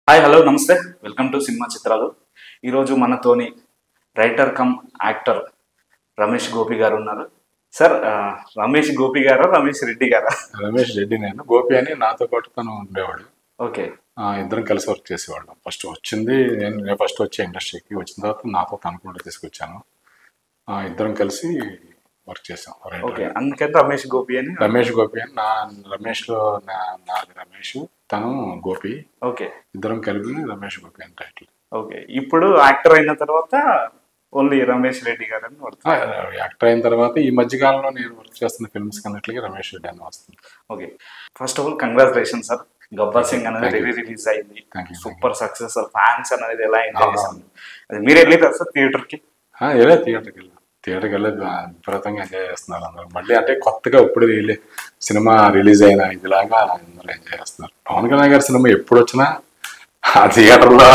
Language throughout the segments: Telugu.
హాయ్ హలో నమస్తే వెల్కమ్ టు సినిమా చిత్రాలు. ఈరోజు మనతోని writer cum actor Ramesh Gopi గారు ఉన్నారు. సార్ రమేష్ గోపి గారా రమేష్ రెడ్డి గారా? రమేష్ రెడ్డి. నేను గోపి అని నాతో పాటు తను ఉండేవాడు. ఓకే, ఇద్దరం కలిసి వర్క్ చేసేవాళ్ళం. ఫస్ట్ వచ్చింది నేను ఫస్ట్ వచ్చే ఇండస్ట్రీకి వచ్చిన తర్వాత నాతో తను కూడా తీసుకొచ్చాను. ఇద్దరం కలిసి వర్క్ చేసాం. ఓకే, అందుకని రమేష్ గోపి అని. రమేష్ గోపి అని రమేష్లో నాది రమేష్, తను గోపి. ఓకే, ఇద్దరం కలిపి రమేష్ గోపి అని టైటిల్. ఓకే, ఇప్పుడు యాక్టర్ అయిన తర్వాత ఓన్లీ రమేష్ రెడ్డి గారు అని పడుతుంది. యాక్టర్ అయిన తర్వాత ఈ మధ్యకాలంలో నేను వర్క్ చేస్తున్న ఫిల్మ్స్ కన్నట్లుగా రమేష్ రెడ్డి అని వస్తుంది. Okay, first of all congratulation sir. Gabbar Singh అనేది రిలీజ్ అయింది, సూపర్ సక్సెస్. ఫ్యాన్స్ అనేది ఎలా ఎంజాయ్ చేశారు? అది మీరు వెళ్ళారు సార్ థియేటర్కి? థియేటర్కి వెళ్ళి విపరీతంగా ఎంజాయ్ చేస్తున్నారు అందరూ. మళ్ళీ అంటే కొత్తగా ఇప్పుడు సినిమా రిలీజ్ అయిన ఇదిలాగా అందరూ ఎంజాయ్ చేస్తున్నారు. పవన్ కళ్యాణ్ గారి సినిమా ఎప్పుడు వచ్చినా ఆ థియేటర్లో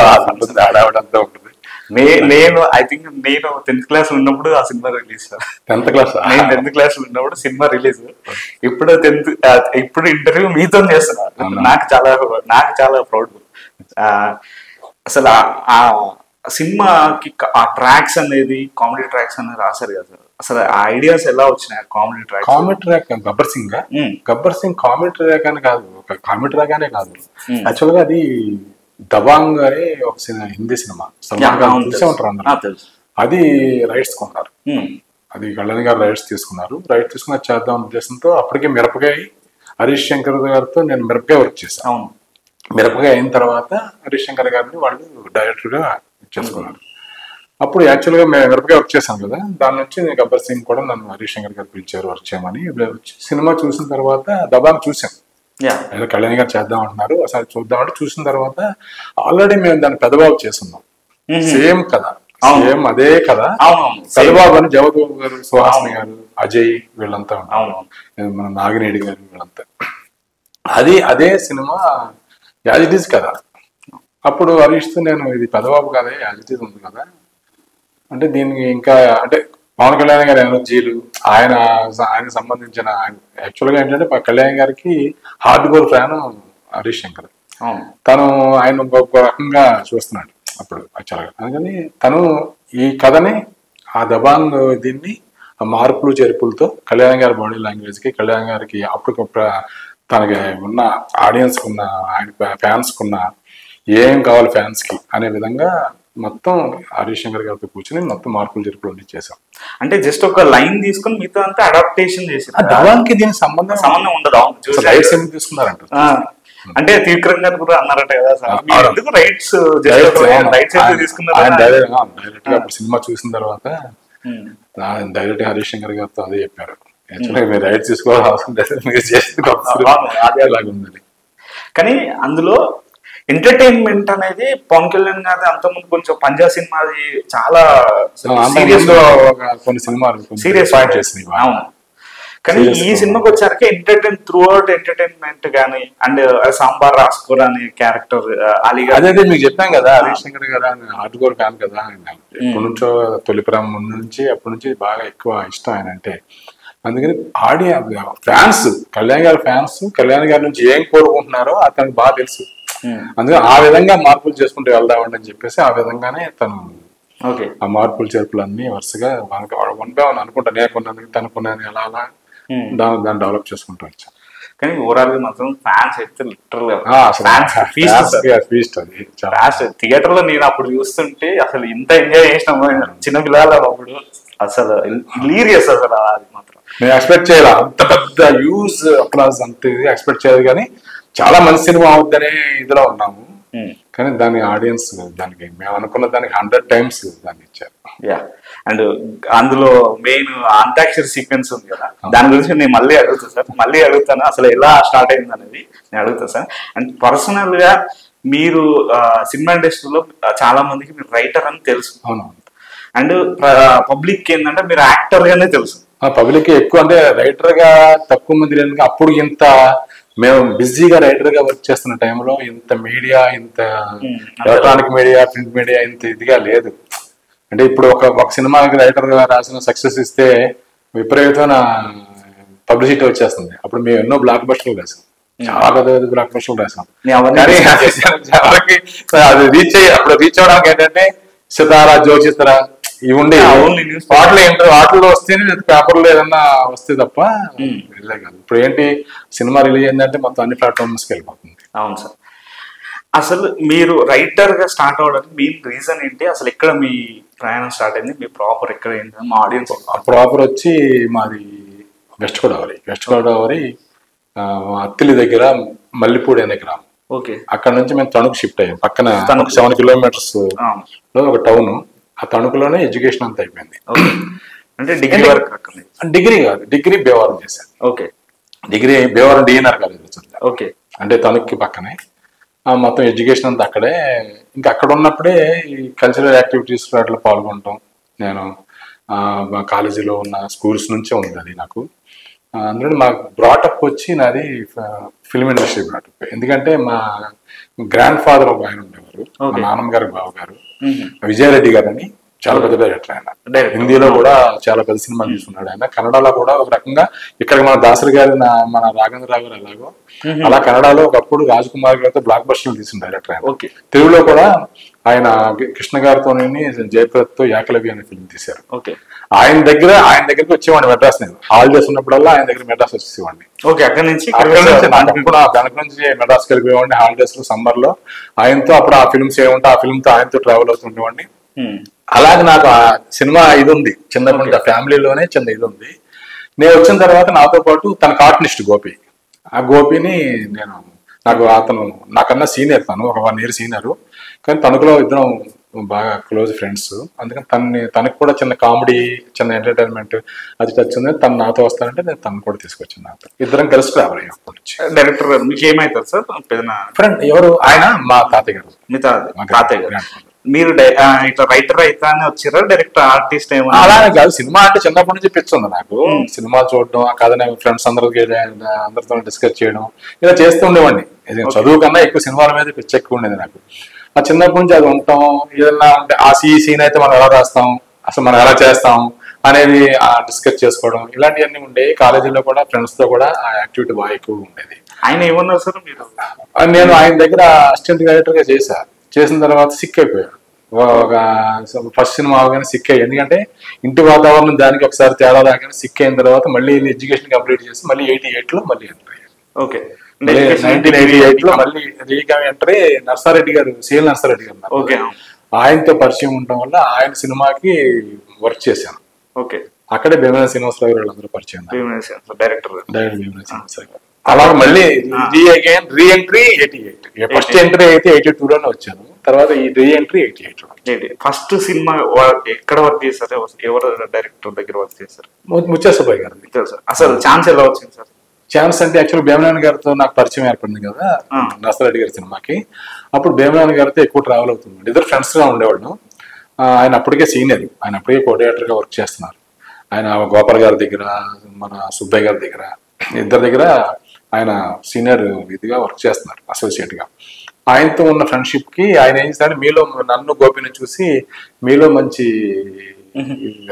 ఆడావిడంతా ఉంటుంది. నేను ఐ థింక్ నేను 10th క్లాస్ ఉన్నప్పుడు ఆ సినిమా రిలీజ్. 10th క్లాస్ నేను 10th క్లాస్ ఉన్నప్పుడు సినిమా రిలీజ్. ఇప్పుడు ఇంటర్వ్యూ మీతో చేస్తున్నా. నాకు చాలా ప్రౌడ్. అసలు ఆ సినిమాకి ఆ ట్రాక్స్ అనేది కామెడీ ట్రాక్స్ అనేది రాశారు కదా సార్. అసలు ఆ ఐడియాస్ ఎలా వచ్చినాయి? Comedy track Gabbar Singh comedy track అని కాదు, ఒక కామెడీ ట్రాక్ అనే కాదు. యాక్చువల్ గా అది దబాంగ్ అనే ఒక హిందీ సినిమా, సల్మాన్ ఖాన్ చూసే ఉంటారు అందరూ. అది రైట్స్ కొన్నారు. అది కళ్యాణ్ గారు రైట్స్ తీసుకున్నారు. రైట్స్ తీసుకున్న చేద్దాం ఉద్దేశంతో అప్పటికే మిరపకాయ హరీష్ శంకర్ గారితో నేను మిరపకాయ వర్క్ చేశాను. మిరపకాయ అయిన తర్వాత హరీష్ శంకర్ గారిని వాళ్ళు డైరెక్టర్ గా చేసుకున్నారు. అప్పుడు యాక్చువల్గా మేము మిరపకాయ వర్క్ చేశాను కదా, దాని నుంచి నేను గబ్బర్ సింగ్ కూడా నన్ను హరీష్ శంకర్ గారు పిలిచారు వర్క్ చేయమని. సినిమా చూసిన తర్వాత దబాంగ్ చూసాం. కళ్యాణ్ గారు చేద్దాం అంటున్నారు, అసలు చూద్దామంటే చూసిన తర్వాత ఆల్రెడీ మేము దాన్ని పెద్దబాబు చేస్తున్నాం. సేమ్ కథ, సేమ్ అదే కథ. పెద్దబాబు అని జవబాబు గారు, సుహాసిని గారు, అజయ్ వీళ్ళంతా ఉన్నారు, మన నాగినేడి గారు వీళ్ళంతా. అదే సినిమా యాజ్ ఇట్ ఈజ్ కదా. అప్పుడు హరీష్తో నేను ఇది పెద్దబాబు కదా, యాజ్ ఇట్ ఈజ్ ఉంది కదా అంటే దీనికి ఇంకా అంటే పవన్ కళ్యాణ్ గారి ఎనర్జీలు, ఆయనకు సంబంధించిన యాక్చువల్గా ఏంటంటే కళ్యాణ్ గారికి hard core fan Harish Shankar. తను ఆయన ఒక రకంగా చూస్తున్నాడు అప్పుడు యాక్చువల్గా. అందుకని తను ఈ కథని ఆ దబాంగ్ దీన్ని మార్పులు చేర్పులతో కళ్యాణ్ గారి బాడీ లాంగ్వేజ్కి, కళ్యాణ్ గారికి అప్పటికప్పుడు తనకి ఉన్న ఆడియన్స్కి ఉన్న, ఆయన ఫ్యాన్స్కి ఉన్న ఏం కావాలి ఫ్యాన్స్కి అనే విధంగా మొత్తం హరీష్ శంకర్ గారితో కూర్చొని మొత్తం మార్పులు జరుపులు చేసాం. అంటే జస్ట్ ఒక లైన్ తీసుకుని మిగతా అంతా అడాప్టేషన్ చేసి దవానికి దీనికి సంబంధం ఉండదు. రైట్స్ ఎందుకు తీసుకున్నారంట అంటే తీవ్రంగా కూడా అన్నారట కదా సార్, ఎందుకు రైట్స్ తీసుకున్నారు? డైరెక్ట్ గా అప్పుడు సినిమా చూసిన తర్వాత డైరెక్ట్ హరీష్ శంకర్ గారితో అదే చెప్పారు. యాక్చువల్గా మీరు రైట్స్ తీసుకోవాల్సిన అవసరం లేదు, మీరు చేస్తే. కానీ అందులో ఎంటర్టైన్మెంట్ అనేది పవన్ కళ్యాణ్ గారి అంతకుముందు కొంచెం పంజా సినిమాది చాలా సీరియస్ కొన్ని సినిమాలు సీరియస్ చేసింది. అవును, కానీ ఈ సినిమాకి వచ్చాక త్రూ అవుట్ ఎంటర్టైన్మెంట్ గానీ అండ్ సాంబార్ రాస్కోర్ అనే క్యారెక్టర్ అలీ గారు, అదే మీకు చెప్పాను కదా, హరీష్ శంకర్ గారు హార్డ్ కోర్ ఫ్యాన్ కదా. ఎప్పటి నుంచో తొలిపురం ముందు నుంచి అప్పటి నుంచి బాగా ఎక్కువ ఇష్టం ఆయన అంటే. అందుకని ఫ్యాన్స్, కళ్యాణ్ గారి ఫ్యాన్స్ కళ్యాణ్ గారి నుంచి ఏం కోరుకుంటున్నారో అతనికి బాగా తెలుసు. అందుకని ఆ విధంగా మార్పులు చేసుకుంటూ వెళ్దామండి అని చెప్పేసి ఆ విధంగానే తను ఆ మార్పులు చేర్పులు అన్ని వరుసగా వన్ బై వన్ అనుకుంటా, నేర్కొన్నాను తనుకున్నాను అలా అలా దాన్ని డెవలప్ చేసుకుంటూ వచ్చాను. కానీ ఓవరాల్ గా మాత్రం ఫ్యాన్స్ అయితే లిటరల్ థియేటర్ లో నేను అప్పుడు చూస్తుంటే అసలు ఇంత ఎంజాయ్ చేసినాము చిన్న పిల్లలు అప్పుడు. అసలు హిలీరియస్ అసలు అది మాత్రం నేను ఎక్స్పెక్ట్ చేయాలి, అంత పెద్ద యూజ్ అప్లాజ్ అంత ఎక్స్పెక్ట్ చేయదు. కానీ చాలా మంచి సినిమా అవుద్దనే ఇదిలో ఉన్నాము. కానీ దాని ఆడియన్స్ దానికి మేము అనుకున్న దానికి 100 times దాన్ని ఇచ్చారు. అండ్ అందులో మెయిన్ అంతాక్షరి సీక్వెన్స్ ఉంది కదా, దాని గురించి నేను మళ్ళీ అడుగుతాను అసలు ఎలా స్టార్ట్ అయింది అనేది నేను అడుగుతాను సార్. అండ్ పర్సనల్ గా మీరు సినిమా ఇండస్ట్రీలో చాలా మందికి మీరు రైటర్ అని తెలుసు. అవును. అండ్ పబ్లిక్ ఏంటంటే మీరు యాక్టర్ గానే తెలుసు. పబ్లిక్ ఎక్కువ అంటే రైటర్ గా తక్కువ మంది లేదు. అప్పుడు ఇంత మేము బిజీగా రైటర్ గా వర్క్ చేస్తున్న టైంలో ఇంత మీడియా, ఇంత ఎలక్ట్రానిక్ మీడియా, ప్రింట్ మీడియా ఇంత ఇదిగా లేదు. అంటే ఇప్పుడు ఒక సినిమాకి రైటర్ గా రాసిన సక్సెస్ ఇస్తే విపరీతమైన పబ్లిసిటీ వచ్చేస్తుంది. అప్పుడు మేము ఎన్నో బ్లాక్ బస్టర్లు రాసాం. చాలా పెద్ద పెద్ద బ్లాక్ బస్టర్లు రాసాం. అవన్నీ కానీ ఎవరికి అది అప్పుడు రీచ్ అవడానికి ఏంటంటే సితారా, జోచితరా ఇవి ఉండే వాటిలో వస్తేనే పేపర్లో ఏదన్నా వస్తే తప్ప వెళ్ళే కాదు. ఇప్పుడు ఏంటి సినిమా రిలీజ్ అయిందంటే మొత్తం అన్ని ప్లాట్ఫామ్స్కి వెళ్ళిపోతుంది. అవును సార్. అసలు మీరు రైటర్ గా స్టార్ట్ అవ్వడానికి మెయిన్ రీజన్ ఏంటి? అసలు ఎక్కడ మీ ప్రయాణం స్టార్ట్ అయింది? మీ ప్రాపర్ ఎక్కడ ఏంటి? మా ఆడియన్స్ ప్రాపర్ వచ్చి మాది వెస్ట్ గోదావరి. వెస్ట్ గోదావరి అత్తిలి దగ్గర మల్లిపూడి అనే గ్రామం. ఓకే. అక్కడ నుంచి మేము తణుకు షిఫ్ట్ అయ్యాం. పక్కన 7 కిలోమీటర్స్ లో ఒక టౌన్. ఆ తణుకులోనే ఎడ్యుకేషన్ అంతా అయిపోయింది. అంటే డిగ్రీ వరకు? డిగ్రీ కాదు, డిగ్రీ భీమవరం చేశాను. Okay. Degree Bhimavaram DNR college వచ్చింది. ఓకే. అంటే తణుక్కి పక్కనే మొత్తం ఎడ్యుకేషన్ అంతా అక్కడే. ఇంకా అక్కడ ఉన్నప్పుడే ఈ కల్చరల్ యాక్టివిటీస్ వాటిలో పాల్గొనటం. నేను కాలేజీలో ఉన్న స్కూల్స్ నుంచే ఉంది అది నాకు. అందులో మా బ్రాటప్ వచ్చి నాది ఫిల్మ్ ఇండస్ట్రీ బ్రాటప్. ఎందుకంటే మా గ్రాండ్ ఫాదర్ ఒక ఆయన ఉండేవారు, మా నాన్నమ్మ గారి బావగారు విజయారెడ్డి గారు అని, చాలా పెద్ద డైరెక్టర్ ఆయన. హిందీలో కూడా చాలా పెద్ద సినిమాలు తీసుకున్నాడు ఆయన. కన్నడలో కూడా ఒక రకంగా ఇక్కడ మన దాసరి గారి మన రాఘవేంద్రరావు గారు ఎలాగో అలా కన్నడలో ఒకప్పుడు రాజ్ కుమార్ గారితో బ్లాక్ బస్టర్లు తీసిన డైరెక్టర్ ఆయన. తెలుగులో కూడా ఆయన కృష్ణ గారితో జయప్రదతో ఏకలవ్య అనే ఫిల్మ్ తీశారు. ఆయన దగ్గరికి వచ్చేవాడిని మెడ్రాస్. నేను హాలిడేస్ ఉన్నప్పుడల్లా ఆయన దగ్గర మెడ్రాస్ వచ్చేసేవాడిని. అక్కడ నుంచి వెనక నుంచి మెడ్రాస్కి వెళ్ళిపోయేవాడిని హాలిడేస్ లో, సమ్మర్ లో. ఆయనతో అప్పుడు ఆ ఫిల్మ్స్ ఏముంటే ఆ ఫిల్మ్ తో ఆయనతో ట్రావెల్ అవుతుండేవాడిని. అలాగే నాకు ఆ సినిమా ఇది ఉంది చిన్నప్పటి నుంచి, ఆ ఫ్యామిలీలోనే చిన్న ఇది ఉంది. నేను వచ్చిన తర్వాత నాతో పాటు తన కార్టూనిస్ట్ గోపి, ఆ గోపిని అతను నాకన్నా సీనియర్, తను ఒక 1 year సీనియర్. కానీ తణుకులో ఇద్దరం బాగా క్లోజ్ ఫ్రెండ్స్. అందుకని తనకు కూడా చిన్న కామెడీ, చిన్న ఎంటర్టైన్మెంట్ అది టచ్ ఉంది. తను నాతో వస్తానంటే నేను తను కూడా తీసుకొచ్చాను. నాతో ఇద్దరం కలిసి ట్రావెల్ అయ్యాం. డైరెక్టర్ మీకు ఏమవుతారు సార్? ఫ్రెండ్ ఎవరు? ఆయన మా తాతయ్య గారు. మీ తాతయ్య గారు. మీరు ఇట్లా రైటర్ అయితే వచ్చారా, డైరెక్టర్ ఆర్టిస్ట్ ఏమో? అలానే కాదు, సినిమా అంటే చిన్నప్పటి నుంచి పిచ్చుంది నాకు. సినిమా చూడడం, కథనే ఫ్రెండ్స్ అందరితో డిస్కస్ చేయడం, ఇలా చేస్తూ ఉండేవాడిని. చదువు కన్నా ఎక్కువ సినిమాల మీద పిచ్చి ఎక్కువ ఉండేది నాకు. ఆ చిన్నప్పటి నుంచి అది ఉంటాం. ఏదన్నా ఉంటే ఈ సీన్ అయితే మనం ఎలా రాస్తాం, అసలు మనం ఎలా చేస్తాం అనేది డిస్కస్ చేసుకోవడం, ఇలాంటివన్నీ ఉండే. కాలేజీలో కూడా ఫ్రెండ్స్ తో కూడా ఆ యాక్టివిటీ బాగా ఎక్కువ ఉండేది. ఆయన ఏమన్నారు సార్ మీరు? నేను ఆయన దగ్గర అసిస్టెంట్ డైరెక్టర్ గా చేసిన తర్వాత సిక్ అయిపోయాడు. ఒక ఫస్ట్ సినిమా అవగానే సిక్ అయ్యి, ఎందుకంటే ఇంటి వాతావరణం దానికి ఒకసారి తేడా రాగానే సిక్ అయిన తర్వాత మళ్ళీ ఎడ్యుకేషన్ కంప్లీట్ చేసి మళ్ళీ 88 లో మళ్ళీ ఎంటర్ అయ్యాను. ఓకే. 1988 లో మళ్ళీ ఎంటర్ అయ్యి నర్సారెడ్డి గారు, సిఎల్ నర్సారెడ్డి గారు, ఆయనతో పరిచయం ఉండటం వల్ల ఆయన సినిమాకి వర్క్ చేశాను. ఓకే. అక్కడే భీమవరం శ్రీనివాసరావు గారు వాళ్ళందరూ పరిచయం, డైరెక్టర్ భీమవరం శ్రీనివాసరావు గారు. అలాగే మళ్ళీ రీ ఎంట్రీ 88. ఫస్ట్ ఎంట్రీ అయితే 82 లోనే వచ్చాను. తర్వాత ఈ రీ ఎంట్రీ 88 లో. ఫస్ట్ సినిమా ఎక్కడ వర్క్ చేశారు? ఎవరు డైరెక్టర్ దగ్గర వర్క్ చేశారు? ముత్యాసుబ్బయ్య గారు. అసలు ఛాన్స్ ఎలా వచ్చింది సార్? ఛాన్స్ అంటే యాక్చువల్ భీమనారాయణ గారితో నాకు పరిచయం ఏర్పడింది కదా నర్సారెడ్డి గారి సినిమాకి. అప్పుడు భీమనారాయణ గారితో ఎక్కువ ట్రావెల్ అవుతుంది. ఇద్దరు ఫ్రెండ్స్ గా ఉండేవాళ్ళు. ఆయన అప్పటికే సీనియర్, ఆయన అప్పటికే కోఆర్డినేటర్ గా వర్క్ చేస్తున్నారు. ఆయన గోపాల్ గారి దగ్గర, మన సుబ్బయ్య గారి దగ్గర, ఇద్దరి దగ్గర ఆయన సీనియర్ ఇదిగా వర్క్ చేస్తున్నారు, అసోసియేట్ గా. ఆయనతో ఉన్న ఫ్రెండ్షిప్ కి ఆయన ఏం చేస్తాడు, మీలో నన్ను గోపిని చూసి మీలో మంచి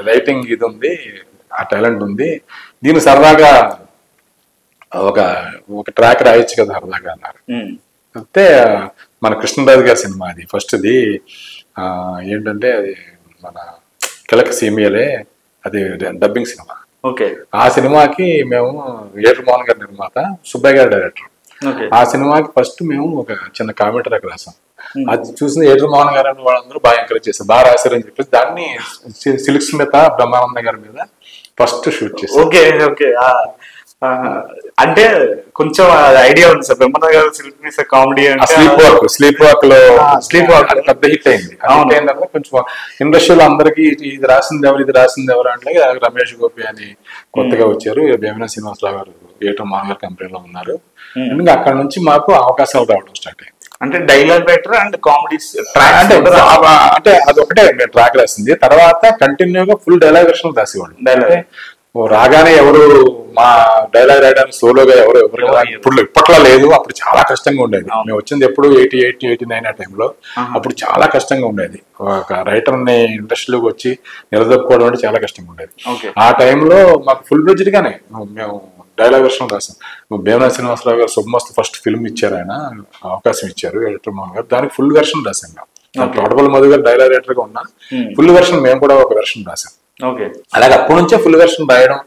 రైటింగ్ ఇది ఉంది, ఆ టాలెంట్ ఉంది, దీన్ని సరదాగా ఒక ట్రాక్ రాయొచ్చు కదా సరదాగా అన్నారు. అయితే మన కృష్ణరాజు గారి సినిమా అది ఫస్ట్ది ఏంటంటే అది మన కిలక సీమియలే, అది డబ్బింగ్ సినిమా. ఆ సినిమాకి మేము ఏటర్ మోహన్ గారి నిర్మాత, సుబ్బయ్య గారి డైరెక్టర్. ఆ సినిమాకి ఫస్ట్ మేము ఒక చిన్న కామెంటరీ అక్కడ రాసాం. అది చూసిన ఏటర్ మోహన్ గారు అని వాళ్ళందరూ బాగా ఎంకరేజ్ చేశారు, బాగా రాశారని చెప్పేసి దాన్ని సిల్క్ స్మిత బ్రహ్మానంద గారి మీద ఫస్ట్ షూట్ చేశాం. అంటే కొంచెం ఐడియా ఉంది sir, Brahmananda garu silk Smitha comedy sleepwalk లో పెద్ద హిట్ అయింది. ఏంటంటే కొంచెం ఇండస్ట్రీలో అందరికి ఇది రాసింది ఎవరు అంటే రమేష్ గోపి అని కొత్తగా వచ్చారు, భీమవరం శ్రీనివాసరావు గారు ఏటర్ మోహన్ గారి కంపెనీలో ఉన్నారు. ఇంకా అక్కడ నుంచి మాకు అవకాశాలు రావడం స్టార్ట్ అయింది. అంటే డైలాగ్ రైటర్ అండ్ కామెడీ అంటే అదొకటే ట్రాక్ రాసింది. తర్వాత కంటిన్యూగా ఫుల్ డైలాగ్ వర్షన్ రాసేవాళ్ళు. రాగానే ఎవరు మా డైలాగ్ రాయడానికి సోలోగా ఎవరు ఇప్పట్లో లేదు, అప్పుడు చాలా కష్టంగా ఉండేది. మేము వచ్చింది ఎప్పుడు 88, 89 ఆ టైంలో. అప్పుడు చాలా కష్టంగా ఉండేది. ఒక రైటర్ ని ఇండస్ట్రీలోకి వచ్చి నిలదొక్కుకోవడం అంటే చాలా కష్టంగా ఉండేది. ఆ టైంలో మాకు ఫుల్ బ్రిడ్జ్డ్ గానే మేము డైలాగ్ వెర్షన్ రాశాను. భీమనా శ్రీనివాసరావు గారు శుభమస్తు ఫస్ట్ ఫిల్మ్ ఇచ్చారు, ఆయన అవకాశం ఇచ్చారు ఎడిటర్ మోహన్ గారు, దానికి ఫుల్ వెర్షన్ రాశాను. తోటపల్లి మధు గారు డైలాగ్ రైటర్ గా ఉన్నా ఫుల్ వెర్షన్ మేము కూడా ఒక వెర్షన్ రాశాం. అలాగే అప్పటి నుంచే ఫుల్ వెర్షన్ రాయడం.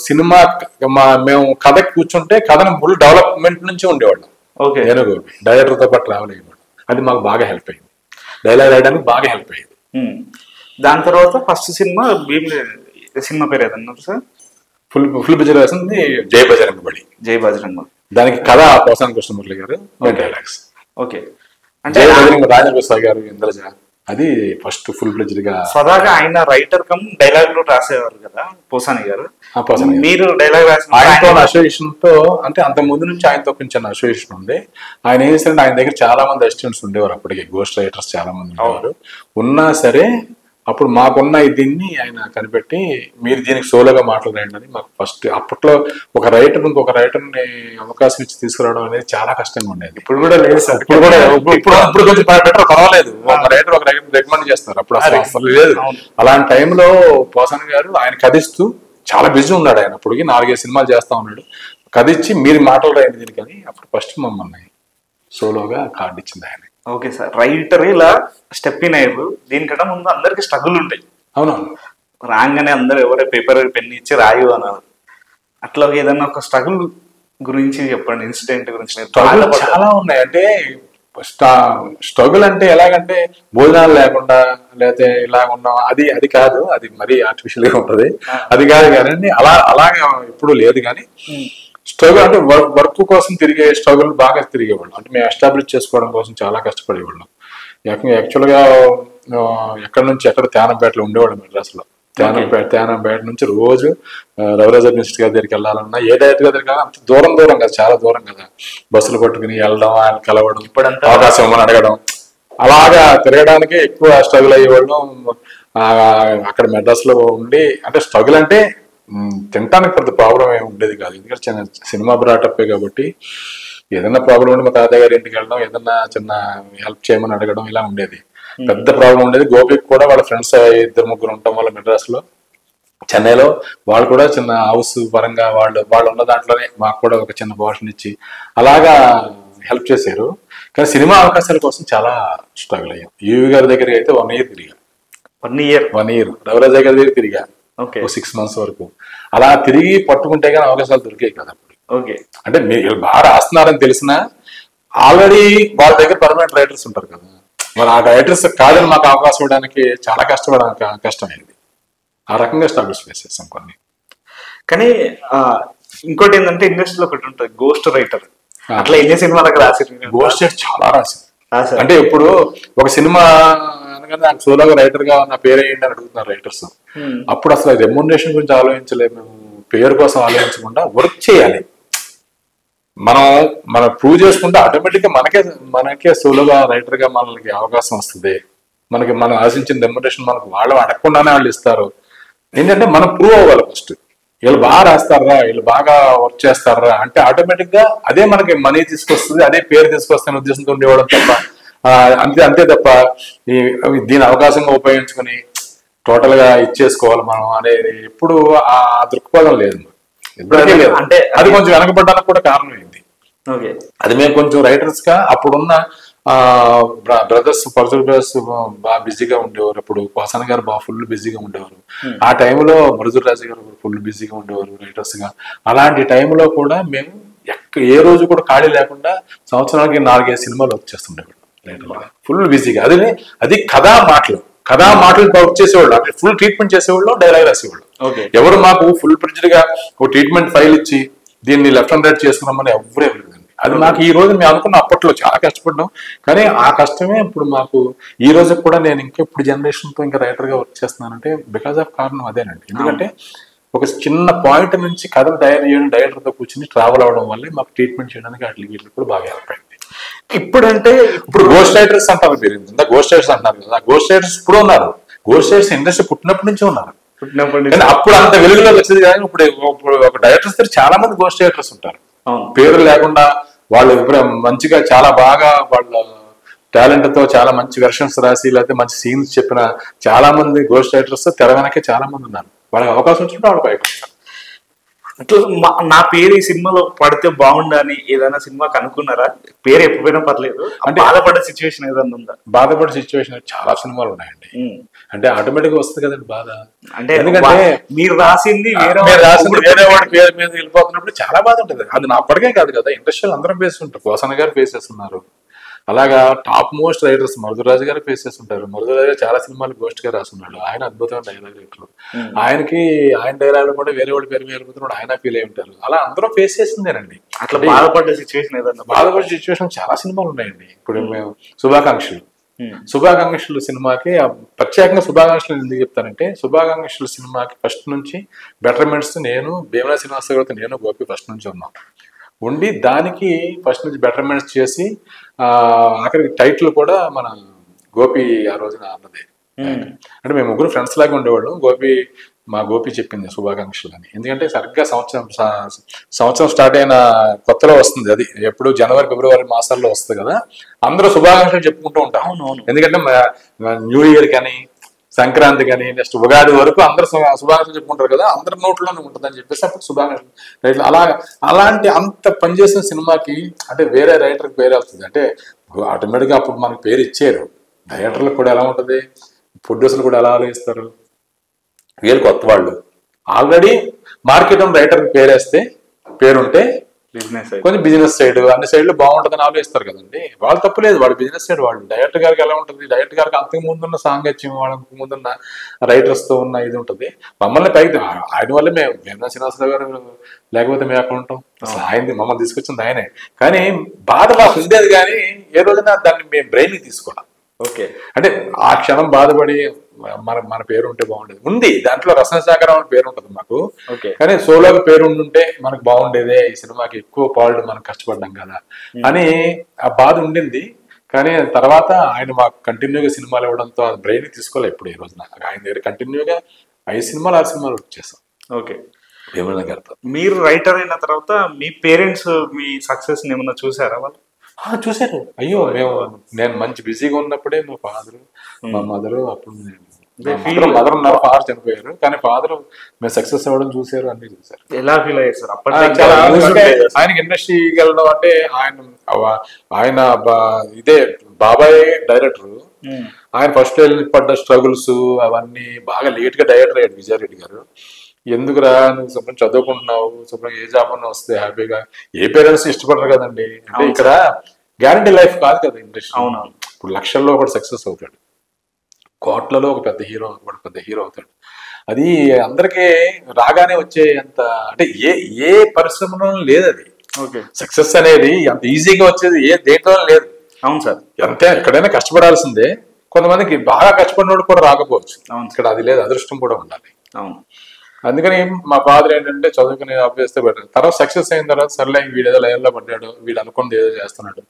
సినిమా మేము కథకి కూర్చుంటే కథను ఫుల్ డెవలప్మెంట్ నుంచి ఉండేవాళ్ళం. నేను డైరెక్టర్ తో పాటు ట్రావెల్ అయ్యేవాడు. అది మాకు బాగా హెల్ప్ అయింది, డైలాగ్ రాయడానికి బాగా హెల్ప్ అయ్యింది. దాని తర్వాత ఫస్ట్ సినిమా సినిమా పేరు ఏదన్నారు సార్? ఫుల్ పిక్చర్ రాసింది జై బజరంగ బలి. జై బజరంగ బలి. దానికి కథ పోసాని కృష్ణమురళి గారు, డైలాగ్స్ ఓకే. అంటే రాజప్రసాద్ గారు, ఇంద్రజ, అది ఫస్ట్ ఫుల్ ఫ్లెడ్జ్డ్ గా. సదాగా ఆయన రైటర్ కమ్ డైలాగ్ లో రాసేవారు కదా పోసాని గారు. మీరు డైలాగ్ రాసిన ఆయనతో అసోసియేషన్ తో, అంటే అంత ముందు నుంచి ఆయనతో కొంచెం అసోసియేషన్ ఉంది. ఆయన ఏం చేశారంటే ఆయన దగ్గర చాలా మంది అసిస్టెంట్స్ ఉండేవారు, అప్పటికి గోస్ట్ రైటర్స్ చాలా మంది ఉండేవారు. ఉన్నా సరే అప్పుడు మాకున్న దీన్ని ఆయన కనిపెట్టి మీరు దీనికి సోలోగా మాట్లాడండి అని మాకు ఫస్ట్. అప్పట్లో ఒక రైటర్ ఇంకొక రైటర్ని అవకాశం ఇచ్చి తీసుకురావడం అనేది చాలా కష్టంగా ఉండేది. ఇప్పుడు కూడా లేదు సార్. ఇప్పుడు కొంచెం బెటర్, పర్వాలేదు. ఒక రైటర్ ఒక రైటర్ రికమెండ్ చేస్తారు, అప్పుడు అసలు లేదు. అలాంటి టైంలో పోసాని గారు ఆయన కథిస్తూ చాలా బిజీ ఉన్నాడు. ఆయన అప్పటికి 4-5 సినిమాలు చేస్తా ఉన్నాడు. కథిచ్చి మీరు మాటలు రాయండి దీనికి అని అప్పుడు ఫస్ట్ మమ్మల్ని సోలోగా కార్డు ఇచ్చింది ఆయన. ఓకే సార్, రైటర్ ఇలా స్టెప్ ఇన్ అయ్యారు. దీనికన్నా ముందు అందరికి స్ట్రగుల్ ఉంటాయి. అవునవును, రాగానే అందరు ఎవరో పేపర్ పెన్ ఇచ్చి రాయు అన్నారు. అట్లా ఏదన్నా ఒక స్ట్రగుల్ గురించి చెప్పండి, ఇన్సిడెంట్ గురించి. చాలా ఉన్నాయి. అంటే స్ట్రగుల్ అంటే ఎలాగంటే భోజనాలు లేకుండా లేకపోతే ఇలాగ ఉన్నాం, అది కాదు, అది మరీ ఆర్టిఫిషియల్ గా ఉంటది, అది కాదు. కానీ అలాగే ఎప్పుడు లేదు. కానీ స్ట్రగుల్ అంటే వర్క్ కోసం తిరిగే స్ట్రగుల్ బాగా తిరిగేవాళ్ళం. అంటే మేము ఎస్టాబ్లిష్ చేసుకోవడం కోసం చాలా కష్టపడేవాళ్ళం. యాక్చువల్గా ఎక్కడి నుంచి ఎక్కడ త్యానంపేటలో ఉండేవాళ్ళం మెడ్రాస్లో. త్యానంపేట నుంచి రోజు రవిరాజ మినిస్టర్ గారి దగ్గరికి వెళ్ళాలన్నా ఏ డైరెక్టర్ గారి దగ్గర అంత దూరం కదా, చాలా దూరం కదా. బస్సులు పట్టుకుని వెళ్ళడం, ఆయన కలవడం, ఇప్పుడంతా అవకాశం ఇవ్వమని అడగడం, అలాగా తిరగడానికి ఎక్కువ స్ట్రగుల్ అయ్యేవాళ్ళం. అక్కడ మెడ్రాస్లో ఉండి, అంటే స్ట్రగుల్ అంటే తినడానికి పెద్ద ప్రాబ్లం ఏమి ఉండేది కాదు, ఎందుకంటే చిన్న సినిమా బ్రాటప్పే కాబట్టి. ఏదన్నా ప్రాబ్లం ఉండి మా తాతయ్య గారి ఇంటికి వెళ్ళడం, ఏదన్నా చిన్న హెల్ప్ చేయమని అడగడం, ఇలా ఉండేది. పెద్ద ప్రాబ్లం ఉండేది. గోపికి కూడా వాళ్ళ ఫ్రెండ్స్ 2-3 ఉంటాం వాళ్ళ మెడ్రాస్లో. చెన్నైలో వాళ్ళు కూడా చిన్న హౌస్ పరంగా వాళ్ళు ఉన్న దాంట్లోనే మాకు కూడా ఒక చిన్న పోర్షన్ ఇచ్చి అలాగా హెల్ప్ చేశారు. కానీ సినిమా అవకాశాల కోసం చాలా స్ట్రగుల్ అయ్యాం. యూవి గారి దగ్గర అయితే 1 year తిరిగా. 1 year రవిరాజ గారి దగ్గర తిరిగా 6 months వరకు. అలా తిరిగి పట్టుకుంటే కానీ అవకాశాలు దొరికాయి కదా అప్పుడు. అంటే మీరు బాగా రాస్తున్నారని తెలిసినా ఆల్రెడీ వాళ్ళ దగ్గర పర్మనెంట్ రైటర్స్ ఉంటారు కదా, మరి ఆ రైటర్స్ కాదని మాకు అవకాశం ఇవ్వడానికి చాలా కష్టమైంది. ఆ రకంగా స్ట్రగుల్స్ ఫేస్ చేస్తాం కొన్ని. కానీ ఇంకోటి ఏంటంటే ఇండస్ట్రీలో ఒకటి ఉంటుంది గోస్ట్ రైటర్. అట్లా ఎన్ని సినిమాలకు రాశారు? గోస్ట్ చాలా రాశారు. అంటే ఇప్పుడు ఒక సినిమా అనగానే నాకు సోలోగా రైటర్ గా నా పేరు ఏంటి అని అడుగుతున్నారు రైటర్స్. అప్పుడు అసలు రెమ్యునరేషన్ గురించి ఆలోచించలేదు, మేము పేరు కోసం ఆలోచించకుండా వర్క్ చేయాలి. మనం ప్రూవ్ చేసుకుంటే ఆటోమేటిక్ గా మనకే సోలోగా రైటర్ గా మనకి అవకాశం వస్తుంది. మనం ఆశించిన రెమ్యునరేషన్ మనకు వాళ్ళు అడగకుండానే వాళ్ళు ఇస్తారు. ఏంటంటే మనం ప్రూవ్ అవ్వాలి ఫస్ట్. వీళ్ళు బాగా రాస్తారా, వీళ్ళు బాగా వర్క్ చేస్తారా అంటే ఆటోమేటిక్ గా అదే మనకి మనీ తీసుకొస్తుంది, అదే పేరు తీసుకొస్తానే ఉద్దేశంతో ఉండేవాడు తప్ప అంతే తప్ప దీని అవకాశంగా ఉపయోగించుకుని టోటల్ గా ఇచ్చేసుకోవాలి మనం అనేది ఎప్పుడు ఆ దృక్పథం లేదు. అంటే అది కొంచెం వెనకబడ్డానికి కూడా కారణమైంది. అది మేము కొంచెం రైటర్స్ గా అప్పుడున్న బ్రదర్స్ బాగా బిజీగా ఉండేవారు. అప్పుడు పోసాని గారు బాగా ఫుల్ బిజీగా ఉండేవారు. ఆ టైంలో మరుజూర్ రాజు గారు ఫుల్ బిజీగా ఉండేవారు రైటర్స్ గా. అలాంటి టైంలో కూడా మేము ఏ రోజు కూడా ఖాళీ లేకుండా సంవత్సరానికి 4-5 సినిమాలు వర్క్ చేస్తుండేవాళ్ళు ఫుల్ బిజీగా. అది కథా మాటలు వర్క్ చేసేవాళ్ళు, అంటే ఫుల్ ట్రీట్మెంట్ చేసేవాళ్ళు, డైలాగ్ రాసేవాళ్ళు. ఎవరు మాకు ఫుల్ ప్రిజ్డ్ గా ఒక ట్రీట్మెంట్ ఫైల్ ఇచ్చి దీన్ని లెఫ్ట్ అండ్ రైట్ చేసుకున్నామని ఎవరే లేదండి. అది మాకు ఈ రోజు మేము అనుకున్న అప్పట్లో చాలా కష్టపడ్డాం. కానీ ఆ కష్టమే ఇప్పుడు మాకు ఈ రోజు కూడా నేను ఇంకెప్పుడు జనరేషన్ తో ఇంకా రైటర్ గా వర్క్ చేస్తున్నానంటే బికాస్ ఆఫ్ కారణం అదేనండి. ఎందుకంటే ఒక చిన్న పాయింట్ నుంచి కథను తయారు చేయడం, డైరెక్టర్ తో కూర్చొని ట్రావెల్ అవడం వల్లే మాకు ట్రీట్మెంట్ చేయడానికి వీటికి కూడా బాగా హెల్ప్ అయింది. ఇప్పుడు గోస్ట్ రైటర్స్ అంటారు, మీరు గోస్ట్ రైటర్స్ అంటున్నారు కదా, గోస్ట్ రైటర్స్ ఇప్పుడు ఉన్నారు. గోస్ట్ రైటర్స్ ఇండస్ట్రీ పుట్టినప్పటి నుంచి ఉన్నారు. అప్పుడు అంత వెలుగులో వచ్చింది కానీ ఇప్పుడు ఒక డైరెక్టర్స్ దగ్గర చాలా మంది గోస్ట్ రైటర్స్ ఉంటారు. పేరు లేకుండా వాళ్ళు మంచిగా చాలా బాగా వాళ్ళ టాలెంట్ తో చాలా మంచి వెర్షన్స్ రాసి లేకపోతే మంచి సీన్స్ చెప్పిన చాలా మంది గోస్ట్ రైటర్స్ తెర వెనకే చాలా మంది ఉన్నారు. వాళ్ళకి అవకాశం వచ్చినప్పుడు వాళ్ళు బయటకు వస్తారు. అట్లా నా పేరు ఈ సినిమాలో పడితే బాగుండని ఏదైనా సినిమా కనుక్కున్నారా? పేరు ఎప్పుడైనా పర్లేదు అంటే బాధపడే సిచ్యువేషన్ ఏదైనా ఉందా? బాధపడే సిచ్యువేషన్ చాలా సినిమాలు ఉన్నాయండి. అంటే ఆటోమేటిక్ గా వస్తుంది కదండి బాధ. అంటే ఎందుకంటే మీరు రాసింది వేరే వాడి పేరు మీద వెళ్ళిపోతున్నప్పుడు చాలా బాధ ఉంటుంది. అది నా అప్పటికే కాదు కదా, ఇండస్ట్రీలో అందరం ఫేస్ ఉంటారు. కోసన్న గారు ఫేస్ చేస్తున్నారు, అలాగా టాప్ మోస్ట్ రైటర్స్ మరుదురాజు గారు ఫేస్ చేస్తుంటారు. మరుదురాజు గారు చాలా సినిమాలు గోస్ట్ గా రాస్తున్నాడు, ఆయన అద్భుతమైన డైలాగ్ రైటర్. ఆయన డైలాగ్ కూడా వేరే వాడి పేరు వెళ్ళిపోతున్నాడు, ఆయన ఫీల్ అయి ఉంటారు. అలా అందరూ ఫేస్ చేసిందేనండి. అట్లా బాధపడ్డ సిచ్యువేషన్ ఏదన్నా? బాధపడే సిచ్యువేషన్ చాలా సినిమాలు ఉన్నాయండి. ఇప్పుడు మేము శుభాకాంక్షలు సినిమాకి ప్రత్యేకంగా శుభాకాంక్షలు ఎందుకు చెప్తానంటే, శుభాకాంక్షలు సినిమాకి ఫస్ట్ నుంచి బెటర్మెంట్స్ నేను, భీమనా శ్రీనివాస గారితో నేను, గోపి ఫస్ట్ నుంచి ఉన్నాం ఉండి, దానికి ఫస్ట్ నుంచి బెటర్మెంట్స్ చేసి ఆఖరికి టైటిల్ కూడా మన గోపి ఆ రోజున అన్నదే. అంటే మేము ముగ్గురు ఫ్రెండ్స్ లాగా ఉండేవాళ్ళం. గోపి చెప్పింది శుభాకాంక్షలు అని. ఎందుకంటే సరిగ్గా సంవత్సరం స్టార్ట్ అయిన కొత్తలో వస్తుంది అది, ఎప్పుడు జనవరి ఫిబ్రవరి మాసాల్లో వస్తుంది కదా, అందరూ శుభాకాంక్షలు చెప్పుకుంటూ ఉంటాం. ఎందుకంటే న్యూ ఇయర్ కానీ సంక్రాంతి కానీ నెక్స్ట్ ఉగాది వరకు అందరూ శుభాకాంక్షలు చెప్పుకుంటారు కదా, అందరి నోట్లోనే ఉంటుందని చెప్పేసి అప్పుడు శుభాకాంక్షలు. అలాంటి అంత పనిచేసిన సినిమాకి అంటే వేరే రైటర్కి పేరు వస్తుంది అంటే ఆటోమేటిక్గా అప్పుడు మనకు పేరు ఇచ్చారు. డైరెక్టర్లకు కూడా ఎలా ఉంటుంది, ప్రొడ్యూసర్లు కూడా ఎలా ఆలోచిస్తారు, వీళ్ళు కొత్త వాళ్ళు ఆల్రెడీ మార్కెట్ రైటర్కి పేరేస్తే పేరుంటే కొంచెం బిజినెస్ సైడ్ అన్ని సైడ్లు బాగుంటుందని ఆలోచిస్తారు కదండి. వాళ్ళు తప్పులేదు, వాడు బిజినెస్ సైడ్. వాళ్ళు డైరెక్టర్ గారికి ఎలా ఉంటుంది, డైరెక్టర్ గారికి అంతకు ముందున్న సాంగత్యం, వాళ్ళకి ముందున్న రైటర్స్ తో ఉన్న ఇది ఉంటుంది. మమ్మల్ని పైకి ఆయన వల్ల మేము భీమనా శ్రీనివాసరావు గారు లేకపోతే మేము ఎక్కడ ఉంటాం, అసలు ఆయన మమ్మల్ని తీసుకొచ్చింది ఆయనే. కానీ బాధ మాకు ఉండేది, కానీ ఏ రోజున దాన్ని మేము బ్రెయిన్కి తీసుకోవాలి. ఓకే, అంటే ఆ క్షణం బాధపడి మన పేరు ఉంటే బాగుండేది. ఉంది దాంట్లో రసన సాగరం అని పేరు ఉంటుంది మాకు, కానీ సోలోకి పేరు ఉండుంటే మనకు బాగుండేదే, ఈ సినిమాకి ఎక్కువ పాల్డ్ మనం కష్టపడ్డాం కదా అని ఆ బాధ ఉండింది. కానీ తర్వాత ఆయన మాకు కంటిన్యూగా సినిమాలు ఇవ్వడంతో ఆ బ్రెయిన్ తీసుకోవాలి. ఇప్పుడు ఈ రోజున ఆయన దగ్గర కంటిన్యూగా 5 సినిమాలు 6 సినిమాలు వచ్చేసాం. ఓకే, భీమనా గారితో. మీరు రైటర్ అయిన తర్వాత మీ పేరెంట్స్ మీ సక్సెస్ ఏమన్నా చూసారా? వాళ్ళు చూసారు. అయ్యో నేను మంచి బిజీగా ఉన్నప్పుడే మా ఫాదరు మా మదరు, అప్పుడు మదర్ ఉన్నారు, ఫాదర్ చనిపోయారు, కానీ ఫాదర్ మేము సక్సెస్ అవ్వడం చూసారు, అన్ని చూసారు. ఎలా ఫీల్ అయ్యారు సార్? ఆయనకి ఇండస్ట్రీకి వెళ్ళడం అంటే ఆయన ఇదే బాబాయ్ డైరెక్టర్. ఆయన ఫస్ట్ పడ్డ స్ట్రగుల్స్ అవన్నీ బాగా లేట్ గా డైరెక్టర్ అయ్యాడు విజయారెడ్డి గారు. ఎందుకురా నువ్వు శుభ్రం చదువుకుంటున్నావు, శుభ్రంగా ఏ జాబ్ అన్నా వస్తే హ్యాపీగా, ఏ పేరెంట్స్ ఇష్టపడరు కదండి. అంటే ఇక్కడ గ్యారంటీ లైఫ్ కాదు కదా ఇండస్ట్రీ. అవునవును, ఇప్పుడు లక్షల్లో ఒకటి సక్సెస్ అవుతాడు, కోట్లలో ఒక పెద్ద హీరో అవుతాడు. అది అందరికీ రాగానే వచ్చే అంత అంటే ఏ పరిశ్రమలో లేదు అది. సక్సెస్ అనేది అంత ఈజీగా వచ్చేది ఏ దేంట్లో లేదు. అవును సార్, అంతే, ఎక్కడైనా కష్టపడాల్సిందే. కొంతమందికి బాగా కష్టపడినోడు కూడా రాకపోవచ్చు. ఇక్కడ అది లేదు, అదృష్టం కూడా ఉండాలి. అవును, అందుకని మా ఫాదర్ ఏంటంటే చదువుకుని అభ్యస్తే పెట్టారు. తర్వాత సక్సెస్ అయిన తర్వాత సర్లే వీడేదో లైన్లో పడ్డాడు, వీడు అనుకున్నది ఏదో చేస్తున్నాడు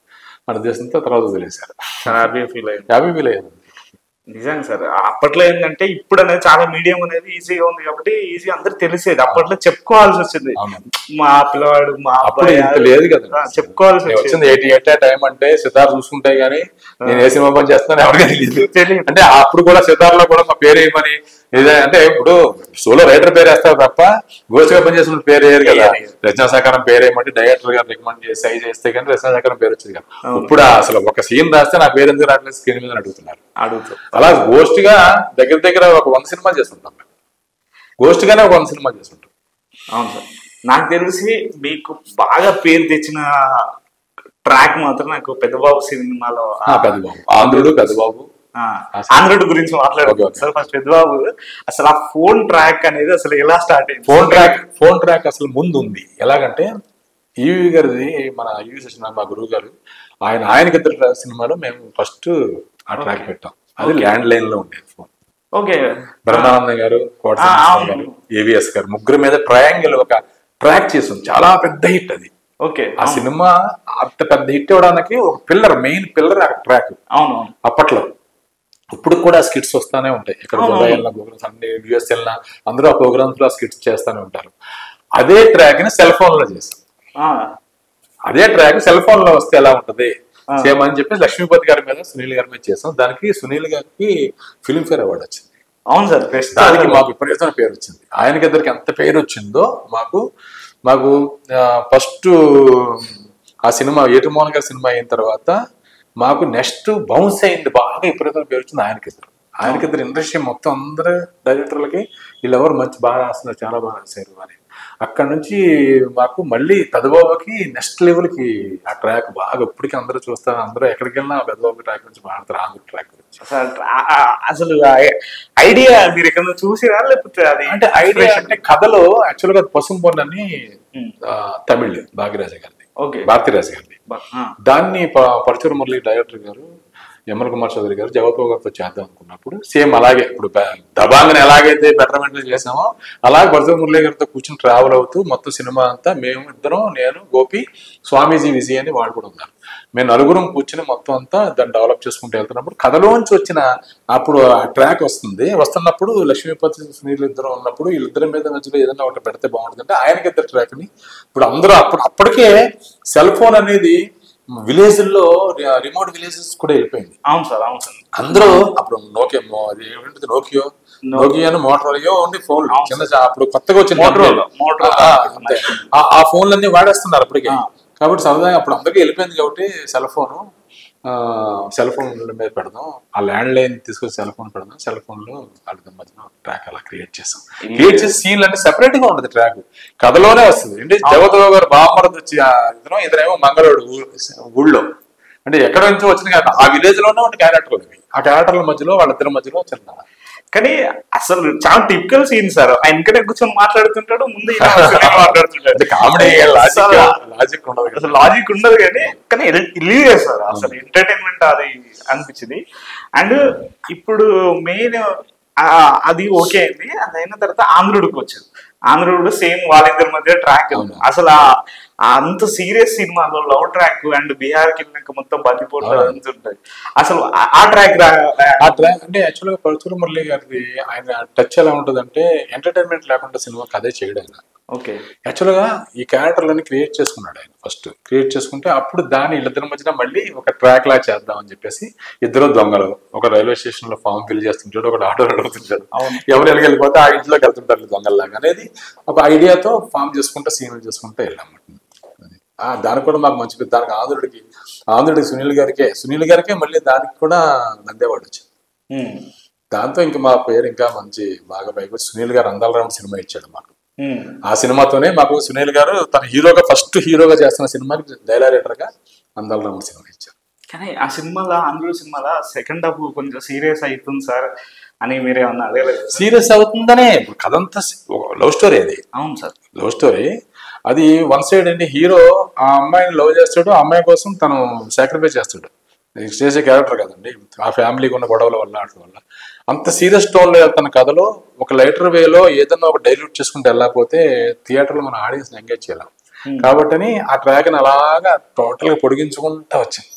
మన దేశంతో తర్వాత వదిలేశారు. హ్యాపీ ఫీల్ అయ్యాను. నిజంగా సార్, అప్పట్లో ఏంటంటే ఇప్పుడు అనేది చాలా మీడియం అనేది ఈజీగా ఉంది కాబట్టి ఈజీ అందరికి తెలిసేది. అప్పట్లో చెప్పుకోవాల్సి వచ్చింది, మా పిల్లవాడు మా అబ్బాయి లేదు కదా, చెప్పుకోవాల్సి వచ్చింది. 88 టైం అంటే సితార్ చూసుకుంటాయి కానీ నేను ఏ సినిమా పని చేస్తున్నాను ఎవరికి తెలియదు. అంటే అప్పుడు కూడా సితార్లో కూడా మా పేరు ఏమని అంటే ఇప్పుడు సోలో రైటర్ పేరు వేస్తారు తప్ప గోష్ఠిగా పనిచేసిన పేరు వేయరు కదా. రచనా సహకారం పేరు ఏమంటే డైరెక్టర్ గారు రికమెండ్ చేసి అయి చేస్తే కానీ రచనా సహకారం పేరు వచ్చింది కదా. ఇప్పుడు అసలు ఒక సీన్ రాస్తే నా పేరు ఎందుకు రావట్లేదు స్క్రీన్ మీద అడుగుతున్నారు. అలా గోష్ఠిగా దగ్గర ఒక 100 సినిమాలు చేస్తుంటాం. గోష్ఠిగానే ఒక 100 సినిమాలు చేస్తుంటాం. అవును సార్, నాకు తెలిసి మీకు బాగా పేరు తెచ్చిన ట్రాక్ మాత్రం నాకు పెద్దబాబు సినిమాలో, పెద్దబాబు ఆంధ్రుడు, పెద్దబాబు ఆంధ్రుడు గురించి మాట్లాడుకోవచ్చు సార్. ఫస్ట్ పెద్దబాబు అసలు ఆ ఫోన్ ట్రాక్ అనేది అసలు ఎలా స్టార్ట్ అయింది? ఫోన్ ట్రాక్ అసలు ముందు ఉంది. ఎలాగంటే ఈవి గారిది, మన ఈవి శశి మా గురువు గారు, ఆయనకి ఇద్దరు సినిమాలో మేము ఫస్ట్ ఆ ట్రాక్ పెట్టాం. అది ల్యాండ్ లైన్ లో ఉండేది ఫోన్. ఓకే, బ్రహ్మానంద గారు, కోటేశ్వర గారు, ఏవిఎస్ గారు ముగ్గురు మీద ట్రయాంగిల్ ఒక ట్రాక్ చేసాం. చాలా పెద్ద హిట్ అది. ఓకే, ఆ సినిమా అంత పెద్ద హిట్ ఇవ్వడానికి ఒక పిల్లర్, మెయిన్ పిల్లర్ ఆ ట్రాక్. అవును, అప్పట్లో. ఇప్పుడు కూడా స్కిట్స్ వస్తానే ఉంటాయి. ఇక్కడ దుబాయ్ వెళ్ళిన ప్రోగ్రామ్స్ అన్ని, యూఎస్ వెళ్ళినా అందరూ ఆ ప్రోగ్రామ్స్ లో స్కిట్స్ చేస్తానే ఉంటారు. అదే ట్రాక్ ని సెల్ ఫోన్ లో చేసాం. అదే ట్రాక్ సెల్ ఫోన్ లో వస్తే ఎలా ఉంటది సేమ్ అని చెప్పి లక్ష్మీపతి గారి మీద, సునీల్ గారి మీద చేసాం. దానికి సునీల్ గారికి ఫిల్మ్ఫేర్ అవార్డు వచ్చింది. అవును సార్, దానికి మాకు విపరీతమైన పేరు వచ్చింది. ఆయనకి ఇద్దరికి ఎంత పేరు వచ్చిందో మాకు మాకు ఫస్ట్ ఆ సినిమా ఏటుమోహన్ గారి సినిమా అయిన తర్వాత మాకు నెక్స్ట్ బౌన్స్ అయింది, బాగా విపరీతంగా పేరు వచ్చింది ఆయనకిద్దరు ఇండస్ట్రీ మొత్తం అందరు డైరెక్టర్లకి వీళ్ళెవరు మంచి బాగా రాస్తున్నారు, చాలా బాగా రాశారు అని. అక్కడ నుంచి మాకు మళ్ళీ పెద్దబాబుకి నెక్స్ట్ లెవెల్కి ఆ ట్రాక్ బాగా ఇప్పటికీ అందరూ చూస్తారు, అందరూ ఎక్కడికి వెళ్ళినా పెద్దబాబు ట్రాక్ నుంచి మాట్లాడతారు, ఆంధ్ర ట్రాక్ గురించి. అసలు ఐడియా మీరు ఎక్కడ చూసిరా లేకపోతే అది అంటే ఐడియా అంటే కథలో యాక్చువల్గా పసుపు పొన్నని తమిళ్ భాగ్యరాజ గారిది, భారతీరాజు గారిది. దాన్ని పరచూరు మురళి డైరెక్టర్ గారు యమల్ కుమార్ చౌదరి గారు జగత్బాబు గారితో చేద్దాం అనుకున్నప్పుడు సేమ్ అలాగే ఇప్పుడు దబాంగని ఎలాగైతే బెటర్మెంట్ చేసామో అలాగే పరచూరు మురళి గారితో కూర్చొని ట్రావెల్ అవుతూ మొత్తం సినిమా అంతా మేము ఇద్దరం, నేను, గోపి, స్వామీజీ, విజయ్ అని వాడు కూడా ఉన్నారు, మేము నలుగురం కూర్చుని మొత్తం అంతా దాన్ని డెవలప్ చేసుకుంటూ వెళ్తున్నప్పుడు కథలోంచి వచ్చిన అప్పుడు ఆ ట్రాక్ వస్తున్నప్పుడు లక్ష్మీపతి సునీల్ ఇద్దరు ఉన్నప్పుడు వీళ్ళిద్దరి మీద మధ్యలో ఏదైనా ఒకటి పెడితే బాగుంటుంది అంటే ఆయనకి ఇద్దరు ట్రాక్ని ఇప్పుడు అందరూ అప్పటికే సెల్ ఫోన్ అనేది విలేజ్ లో రిమోట్ విలేజెస్ కూడా వెళ్ళిపోయింది. అవును సార్, అవును సార్. అందరూ అప్పుడు నోకియాను మోటరోలియో ఓన్లీ ఫోన్ చిన్న అప్పుడు కొత్తగా వచ్చింది ఆ ఫోన్లన్నీ వాడేస్తున్నారు అప్పటికే. కాబట్టి సరదాగా అప్పుడు అందరికీ వెళ్ళిపోయింది కాబట్టి సెల్ ఫోన్ మీద పెడదాం, ఆ ల్యాండ్ లైన్ తీసుకొని సెల్ ఫోన్ పెడదాం, సెల్ ఫోన్ లో వాళ్ళ మధ్యన ట్రాక్ అలా క్రియేట్ చేసాం. క్రియేట్ చేసి సీన్లు అంటే సెపరేట్ గా ఉండదు, ట్రాక్ కథలోనే వస్తుంది. అంటే జగత్బాబు గారు బామ్మరది వచ్చి ఇద్దరేమో మంగళూరు ఊళ్ళో అంటే ఎక్కడ నుంచి వచ్చిన ఆ విలేజ్ లోనే ఒక క్యారెక్టర్ ఉంది, ఆ క్యారెక్టర్ల మధ్యలో వాళ్ళిద్దరి మధ్యలో చిన్న. కానీ అసలు చాలా టిపికల్ సీన్ సార్, ఆయన ఇంకనే కూర్చొని మాట్లాడుతుంటాడు, ముందు మాట్లాడుతుంటాడు, కామెడీ లాజిక్ ఉండదు, అసలు లాజిక్ ఉండదు. కానీ రిలీజ్ చేస్తారు అసలు ఎంటర్టైన్మెంట్ అది అనిపించింది. అండ్ ఇప్పుడు మెయిన్ అది ఓకే అయింది, అది అయిన తర్వాత ఆంధ్రుడికి వచ్చింది. ఆంధ్రుడు సేమ్ వాళ్ళిద్దరి మధ్య ట్రాక్ అసలు అంత సీరియస్ సినిమాలో లవ్ ట్రాక్ అండ్ బీహార్కి వెళ్ళినాక మొత్తం బతిపోవడం ఉంటుంది. అసలు ఆ ట్రాక్ అంటే యాక్చువల్గా పరచూరు మురళి గారిది ఆయన టచ్ ఎలా ఉంటుంది అంటే ఎంటర్టైన్మెంట్ లేకుండా సినిమా కథే చేయడం ఆయన. ఓకే, యాక్చువల్గా ఈ క్యారెక్టర్లన్నీ క్రియేట్ చేసుకున్నాడు ఆయన. ఫస్ట్ క్రియేట్ చేసుకుంటే అప్పుడు దాన్ని వీళ్ళిద్దరి మధ్యన మళ్ళీ ఒక ట్రాక్ లా చేద్దామని చెప్పేసి ఇద్దరు దొంగలు ఒక రైల్వే స్టేషన్ లో ఫామ్ ఫిల్ చేస్తుంటాడు, ఒక ఆటో అడుగుతుంటాడు, ఎవరు వెళ్ళిపోతే ఆ ఇంట్లోకి వెళ్తుంటారు దొంగల్లాగా అనేది ఒక ఐడియాతో ఫామ్ చేసుకుంటే సీన్లు చేసుకుంటే వెళ్ళాము. దానికి కూడా మాకు మంచి దానికి ఆంధ్రుడికి సునీల్ గారికే మళ్ళీ దానికి కూడా నందేవాడు వచ్చింది. దాంతో ఇంకా మా పేరు ఇంకా మంచి బాగా పైకి సునీల్ గారు అందాల రాముడు సినిమా ఇచ్చాడు మాకు. ఆ సినిమాతోనే మాకు సునీల్ గారు తన ఫస్ట్ హీరోగా చేస్తున్న సినిమాకి డైలారేటర్ గా అందాల రాముడు సినిమా ఇచ్చారు. కానీ ఆ సినిమాలో ఆంధ్రుడు సినిమాలో సెకండ్ హాఫ్ కొంచెం సీరియస్ అవుతుంది సార్ అని మీరేమన్నా అడగలేదు? సీరియస్ అవుతుందనే కథంతా లవ్ స్టోరీ అది. అవును సార్, లవ్ స్టోరీ అది వన్ సైడ్ అండి. హీరో ఆ అమ్మాయిని లవ్ చేస్తాడు, ఆ అమ్మాయి కోసం తను సాక్రిఫైస్ చేస్తాడు, చేసే క్యారెక్టర్ కదండి. ఆ ఫ్యామిలీకి ఉన్న గొడవల వల్ల వాటి వల్ల అంత సీరియస్ టోన్ లో వెళ్తున్న కథలో ఒక లైటర్ వేలో ఏదన్నా ఒక డైల్యూట్ చేసుకుంటే వెళ్ళకపోతే థియేటర్ లో మన ఆడియన్స్ ఎంగేజ్ చేయలేం. కాబట్టి ఆ ట్రాక్ ని అలాగా టోటల్ గా పొడిగించుకుంటా వచ్చింది.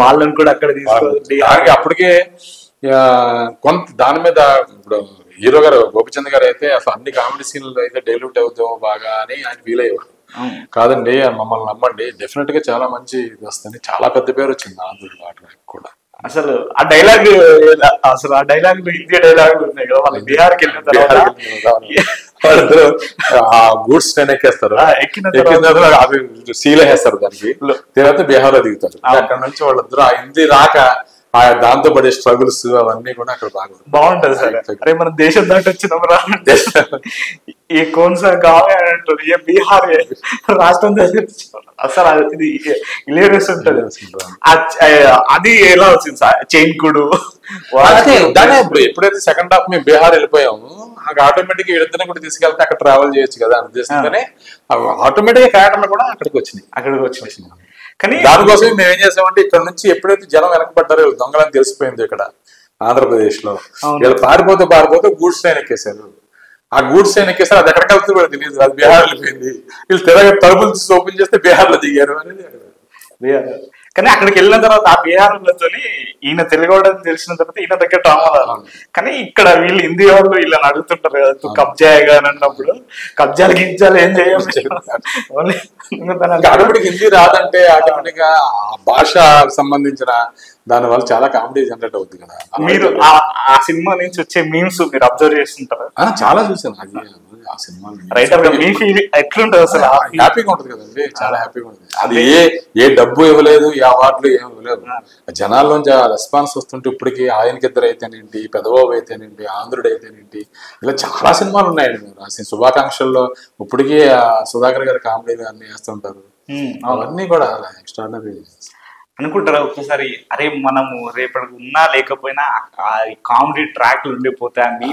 వాళ్ళని కూడా అక్కడ తీసుకు అప్పటికే కొంత దాని మీద ఇప్పుడు హీరో గారు గోపిచంద్ గారు అయితే అసలు అన్ని కామెడీ సీన్లు అయితే డైల్యూట్ అవుతాం బాగా అని ఆయన ఫీల్ అయ్యేవారు. కాదండి మమ్మల్ని నమ్మండి, డెఫినెట్ గా చాలా మంచి ఇది వస్తుంది, చాలా పెద్ద పేరు వచ్చింది ఆంధ్రుడు ఆ ట్రాక్ కూడా. అసలు ఆ డైలాగ్ హిందీ డైలాగ్ ఉన్నాయి కదా, వాళ్ళు బీహార్కి వెళ్ళిన తర్వాత వాళ్ళిద్దరు ఆ గూడ్స్ ట్రైన్ ఎక్కేస్తారు, ఎక్కిన తర్వాత సీల్ వేస్తారు, దానికి తర్వాత బీహార్ లో దిగుతారు. అక్కడ నుంచి వాళ్ళిద్దరు ఆ హిందీ రాక దాంతో పడే స్ట్రగుల్స్ అవన్నీ కూడా అక్కడ బాగుంటది సార్. అరే మన దేశం దాటి వచ్చినాం రా, ఈ కోన్సా గావే అని అంటారు, ఏ బీహార్ రాష్ట్రం అసలు ఇది హిలేరియస్ ఉంటది. అది ఎలా వచ్చింది సార్ చైన్ కుడు దానే. ఎప్పుడైతే సెకండ్ హాఫ్ మేము బీహార్ వెళ్ళిపోయాము ఆటోమేటిక్ వీళ్ళిద్దరిని కూడా తీసుకెళ్తే అక్కడ ట్రావెల్ చేయొచ్చు కదా అని ఉద్దేశంగానే ఆటోమేటిక్ గా క్యారెక్టర్లు కూడా అక్కడికి వచ్చినాయి. కానీ దానికోసం మేము ఏం చేసామంటే ఇక్కడ నుంచి ఎప్పుడైతే జనం వెనకబడ్డారో దొంగలని తెలిసిపోయింది ఇక్కడ ఆంధ్రప్రదేశ్ లో, వీళ్ళు పారిపోతే గూడ్స్ ట్రైన్ ఎక్కేశారు. ఆ గూడ్స్ ట్రైన్ ఎక్కేసారు, అది ఎక్కడికి వెళ్తుంది కూడా తెలియదు, అది బీహార్ వెళ్ళిపోయింది. వీళ్ళు తిరగ తలుపులు ఓపెన్ చేస్తే బీహార్ లో దిగారు అనేది. కానీ అక్కడికి వెళ్ళిన తర్వాత ఆ బీహార్లతో ఈయన తెలుగువాడని తెలిసిన తర్వాత ఈయన దగ్గర డ్రామా. కానీ ఇక్కడ వీళ్ళు హిందీ వాళ్ళు వీళ్ళని అడుగుతుంటారు కదా కబ్జాగా అని అన్నప్పుడు, కబ్జాలు గింజాలు ఏం చేయాలి, ఆటోమేటిక్ హిందీ రాదంటే ఆటోమేటిక్ గా భాష సంబంధించిన దానివల్ల చాలా కామెడీ జనరేట్ అవుతుంది కదా. మీరు ఆ సినిమా నుంచి వచ్చే మీమ్స్ మీరు అబ్జర్వ్ చేస్తుంటారా? చాలా చూసాను అది ఆ సినిమా. రైటర్ గా మీ ఫీలింగ్ ఎట్లుంటది అసలు? హ్యాపీగా ఉంటుంది కదండి, చాలా హ్యాపీగా ఉంటుంది. అది ఏ డబ్బు ఇవ్వలేదు, ఏ అవార్డులు ఏమి ఇవ్వలేదు, జనాల్లోంచి ఆ రెస్పాన్స్ వస్తుంటే ఇప్పటికి ఆయనకి ఇద్దరు అయితేనేంటి, పెదబాబు అయితేనేంటి, ఆంధ్రుడు అయితేనేంటి, ఇలా చాలా సినిమాలు ఉన్నాయండి. మీరు రాసిన శుభాకాంక్షల్లో ఇప్పటికీ సుధాకర్ గారి కామెడీలు అన్ని వేస్తుంటారు. అవన్నీ కూడా ఎక్స్ట్రాడినరీ అనుకుంటారా ఒక్కసారి? అరే మనము రేపటి ఉన్నా లేకపోయినా కామెడీ ట్రాక్లు ఉండిపోతాయి.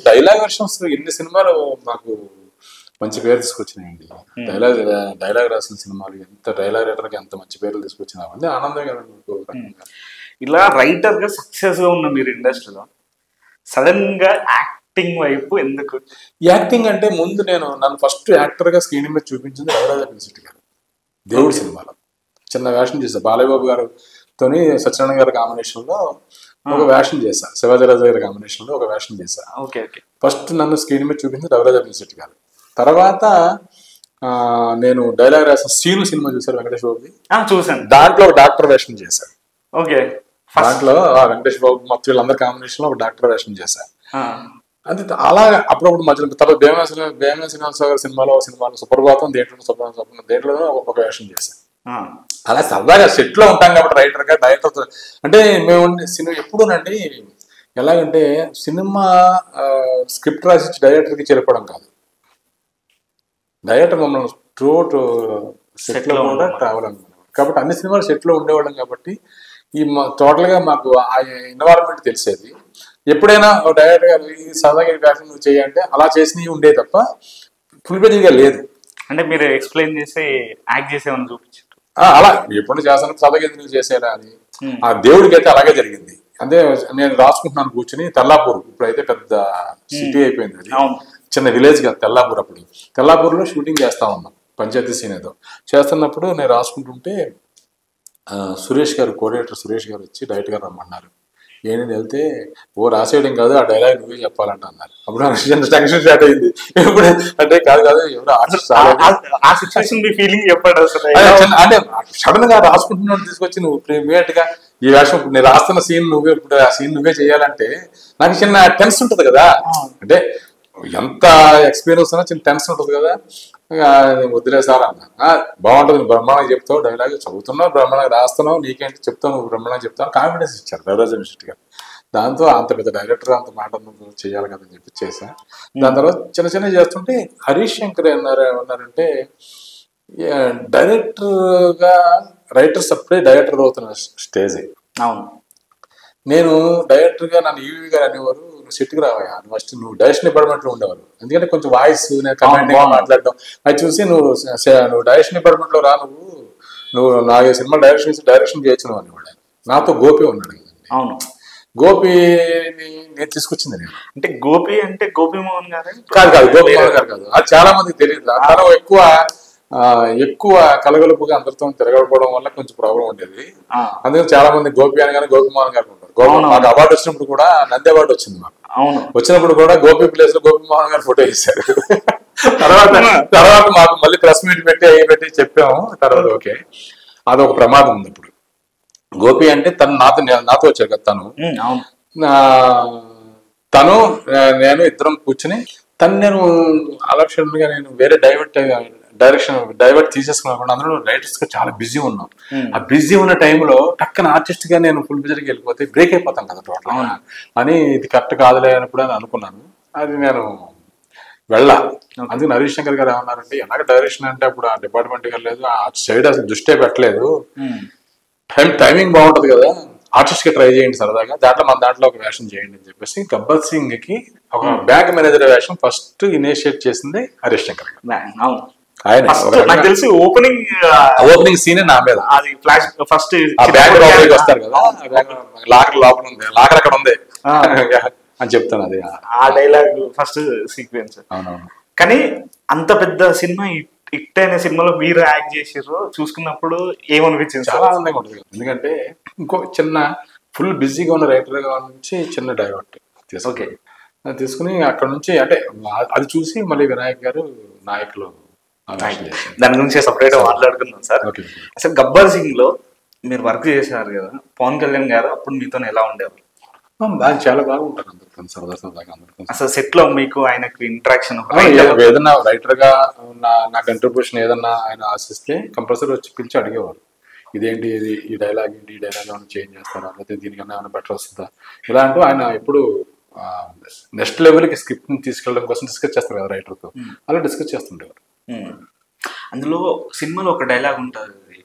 డైలాగ్ వర్షన్స్ ఎన్ని సినిమాలు మాకు మంచి పేరు తీసుకొచ్చినాయండి. డైలాగ్ రాసిన సినిమాలు ఎంత డైలాగ్ రైటర్ కి ఎంత మంచి పేర్లు తీసుకొచ్చినామంటే ఆనందంగా. ఇలా రైటర్ గా సక్సెస్ గా ఉన్న మీరు ఇండస్ట్రీలో సడన్ గా యాక్టింగ్ వైపు ఎందుకు? యాక్టింగ్ అంటే ముందు నన్ను ఫస్ట్ యాక్టర్ గా స్క్రీన్ మీద చూపించింది రవిరాజ పినిశెట్టి గారు. దేవుడి సినిమాలో చిన్న వేషం చేశారు. బాలయ్యబాబు గారితోని సత్యనారాయణ గారి కాంబినేషన్ లో ఒక వేషం చేశాను. శివాజీరాజు గారి కాంబినేషన్ లో ఒక వేషం చేశాను. ఫస్ట్ నన్ను స్క్రీన్ మీద చూపించింది రవిరాజ పినిశెట్టి గారు. తర్వాత నేను డైలాగ్ రాసిన సీను సినిమా చూసారు, వెంకటేష్ బాబుది చూసాను. దాంట్లో ఒక డాక్టర్ వేషం చేశాను. దాంట్లో వెంకటేష్ బాబు మొత్తం వీళ్ళందరి కాంబినేషన్ లో ఒక డాక్టర్ వేషం చేశాను. అంటే అలా అప్పుడప్పుడు మధ్యలో తర్వాత భీమేశ్వర శ్రీనివాసరావు గారి సినిమాలో సుప్రభాతం దేంట్లోనూ ఒక వేషం చేశాను. అలా సరదాగా సెట్ లో ఉంటాం కాబట్టి రైటర్ గా డైరెక్టర్ అంటే మేము సినిమా ఎప్పుడునండి ఎలాగంటే సినిమా స్క్రిప్ట్ రాసి డైరెక్టర్ కి చేరిపోవడం కాదు, డైరెక్టర్ మమ్మల్ని త్రూఅవుట్ సెట్ లో కూడా ట్రావెల్ అనుకున్నాం. కాబట్టి అన్ని సినిమాలు సెట్ లో ఉండేవాళ్ళం కాబట్టి ఈ టోటల్ గా మాకు ఆ ఎన్వైరన్మెంట్ తెలిసేది. ఎప్పుడైనా డైరెక్టర్ గా ఈ సరదాగా ఫ్యాషన్ నువ్వు చేయంటే అలా చేసినవి ఉండే తప్ప ఫుల్ పేజీగా లేదు. అంటే మీరు ఎక్స్ప్లెయిన్ చేసి యాక్ట్ చేసేమని చూపించారు అలా ఎప్పుడు చేస్తాను సరదాగా నువ్వు చేసేలా అని. ఆ దేవుడికి అయితే అలాగే జరిగింది. అంటే నేను రాసుకుంటున్నాను కూర్చుని తెల్లాపూర్, ఇప్పుడైతే పెద్ద సిటీ అయిపోయింది, అది చిన్న విలేజ్ కదా తెల్లాపూర్. అప్పుడు తెల్లాపూర్లో షూటింగ్ చేస్తా ఉన్నాం, పంచాయతీ సీన్ ఏదో చేస్తున్నప్పుడు నేను రాసుకుంటుంటే సురేష్ గారు, కోఆర్డినేటర్ సురేష్ గారు వచ్చి డైరెక్ట్ గా రమ్మన్నారు. ఏంటని వెళ్తే రాసేయడం కాదు ఆ డైలాగ్ నువ్వే చెప్పాలంట అన్నారు. అప్పుడు టెన్షన్ స్టార్ట్ అయింది. ఎప్పుడు అంటే కాదు ఎవరు ఆర్టిస్ట్ అంటే సడన్ గా రాసుకుంటున్నాడు తీసుకొచ్చి నువ్వు ఇమీడియట్ గా ఈ వేషం నేను రాస్తున్న సీన్ నువ్వే, ఇప్పుడు ఆ సీన్ నువ్వే చేయాలంటే నాకు చిన్న టెన్స్ ఉంటుంది కదా. అంటే ఎంత ఎక్స్పీరియన్స్ ఉన్నా చిన్న టెన్స్ ఉంటుంది కదా. వద్దులే సార్ అన్న, బాగుంటుంది బ్రహ్మాండంగా చెప్తావు, డైలాగ్ చదువుతున్నావు, బ్రహ్మాండంగా రాస్తున్నావు, నీకేంటి చెప్తావు, నువ్వు బ్రహ్మాండంగా చెప్తావు, కాన్ఫిడెన్స్ ఇచ్చారు రవిరాజ పినిశెట్టి గారు. దాంతో అంత పెద్ద డైరెక్టర్ అంత మాట చేయాలి కదా అని చెప్పి చేశా. దాని తర్వాత చిన్న చిన్న చేస్తుంటే హరీష్ శంకర్ ఏమన్నారంటే డైరెక్టర్ గా రైటర్ సప్లై డైరెక్టర్ అవుతున్న స్టేజ్. అవును, నేను డైరెక్టర్ గా నన్ను ఈవీ గారు అనేవారు, నువ్వు సెట్కి రావా, ఫస్ట్ నువ్వు డైరెక్షన్ డిపార్ట్మెంట్ లో ఉండేవారు. ఎందుకంటే కొంచెం వాయిస్ నేను కమాండింగ్ మాట్లాడడం అది చూసి నువ్వు డైరెక్షన్ డిపార్ట్మెంట్ లో రా, నువ్వు నా సినిమా డైరెక్షన్ చేయొచ్చు నువ్వు అనేవాడు. నాతో గోపి ఉన్నాడు కదండి. అవును, గోపిని నేను తీసుకొచ్చింది నేను. అంటే గోపి అంటే గోపి మోహన్ గారు కాదు, గోపి మోహన్ గారు కాదు. అది చాలా మందికి తెలియదు. తను ఎక్కువ కలగలుపుగా అందరితో తిరగకపోవడం వల్ల కొంచెం ప్రాబ్లం ఉండేది. అందుకని చాలా మంది గోపి అని కానీ గోపి మోహన్ గారు ఉంటారు. మాకు అవార్డు వచ్చినప్పుడు కూడా నంది అవార్డు వచ్చింది మాకు. వచ్చినప్పుడు కూడా గోపి ప్లేస్ లో గోపి మోహన్ గారు ఫోటో వేశారు. తర్వాత మాకు మళ్ళీ ప్రెస్ మీట్ పెట్టి చెప్పాము. తర్వాత ఓకే, అదొక ప్రమాదం ఉంది. ఇప్పుడు గోపి అంటే తను నాతో వచ్చారు కదా, తను నేను ఇద్దరం కూర్చుని నేను అలక్షణంగా నేను వేరే డైవర్ట్ తీసేసుకున్నాను. అందులో రైటర్స్ గా చాలా బిజీ ఉన్నాం. ఆ బిజీ ఉన్న టైంలో టక్కన ఆర్టిస్ట్ గా నేను ఫుల్ బిజీకి వెళ్ళిపోతే బ్రేక్ అయిపోతాం కదా టోటల్ అని, ఇది కరెక్ట్ కాదులే అని కూడా అనుకున్నాను. అది నేను వెళ్ళా. అందుకని హరీష్ శంకర్ గారు ఏమన్నారంటే ఎలాగ డైరెక్షన్ అంటే అప్పుడు ఆ డిపార్ట్మెంట్ గా లేదు, ఆ సైడ్ అసలు దృష్టి పెట్టలేదు, టైమింగ్ బాగుంటది కదా, ఆర్టిస్ట్ కి ట్రై చేయండి సరదాగా, మన దాంట్లో ఒక వేషం చేయండి అని చెప్పేసి గబ్బర్ సింగ్ కి ఒక బ్యాంక్ మేనేజర్ వేషం ఫస్ట్ ఇనిషియేట్ చేసింది హరీష్ శంకర్ గారు. ఆయన నాకు తెలిసి ఓపెనింగ్ సీనే నా మీద. అది ఫ్లాష్ ఫస్ట్ బ్యాంక్ లోపలికి వస్తారు కదా, లాకర్ లోపల ఉంది, లాకర్ అక్కడ ఉంది అని చెప్తాను. అది ఆ డైలాగ్ ఫస్ట్ సీక్వెన్స్. అవునవును. కానీ అంత పెద్ద సినిమా హిట్ అయిన సినిమాలో మీరు యాక్ట్ చేసారు చూసుకున్నప్పుడు ఏమనిపించింది? చాలా ఆనందంగా ఉంటుంది. ఎందుకంటే ఇంకో చిన్న ఫుల్ బిజీగా ఉన్న రైటర్ గా నుంచి చిన్న డైవర్ట్ తీసుకుని అక్కడ నుంచి అంటే అది చూసి మళ్ళీ వినాయక్ గారు నాయకులు దాని గురించి సపరేట్ గా మాట్లాడుకుందాం సార్. అసలు గబ్బర్ సింగ్ లో మీరు వర్క్ చేశారు కదా పవన్ కళ్యాణ్ గారు, అప్పుడు మీతో ఎలా ఉండేవారు? ఆయన చాలా బాగుంటారు అందరితో, సరదా సరదాగా అందరితో. అసలు సెట్ లో మీకు ఆయనకు ఇంటరాక్షన్ ఏదన్నా రైటర్ గా నా కంట్రిబ్యూషన్ ఏదన్నా ఆయన ఆశిస్తే కంపల్సరీ వచ్చి పిలిచి అడిగేవారు, ఇదేంటి ఇది, ఈ డైలాగ్ ఏంటి, ఈ డైలాగ్ ఏమైనా చేంజ్ చేస్తారా, లేకపోతే దీనికన్నా ఏమైనా బెటర్ వస్తుందా, ఇలా అంటూ ఆయన ఎప్పుడు నెక్స్ట్ లెవెల్కి స్క్రిప్ట్ ని తీసుకెళ్ళడం కోసం డిస్కస్ చేస్తారు కదా రైటర్తో, అలా డిస్కస్ చేస్తుండేవారు. అందులో సినిమాలో ఒక డైలాగ్ ఉంటుంది,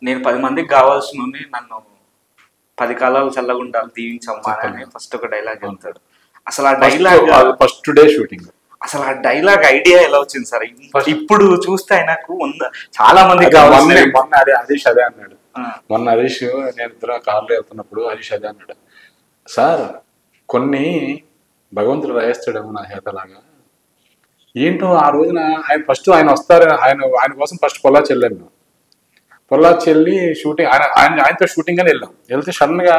నేను 10 మందికి కావాల్సిన నన్ను 10 కాలాలు చల్లగా ఉండాలి దీవించమ్మా అని ఫస్ట్ ఒక డైలాగ్ చెప్తాడు. అసలు ఆ డైలాగ్ ఫస్ట్ డే షూటింగ్, అసలు ఆ డైలాగ్ ఐడియా ఎలా వచ్చింది సార్? ఇప్పుడు చూస్తే ఆయనకు చాలా మంది మొన్న హరీష్ అదే అన్నాడు, మొన్న హరీష్ నేను ఇద్దరు కార్లో వెళ్తున్నప్పుడు హరీష్ అదే అన్నాడు, సార్ కొన్ని భగవంతుడు రాయేస్తాడేమో నా హేతలాగా, ఏంటో ఆ రోజున ఆయన ఫస్ట్ ఆయన వస్తారు, ఆయన కోసం ఫస్ట్ పొల్లాచి వెళ్ళాను, పొల్లాచి వెళ్ళి షూటింగ్ ఆయనతో షూటింగ్ అని వెళ్తే సడన్ గా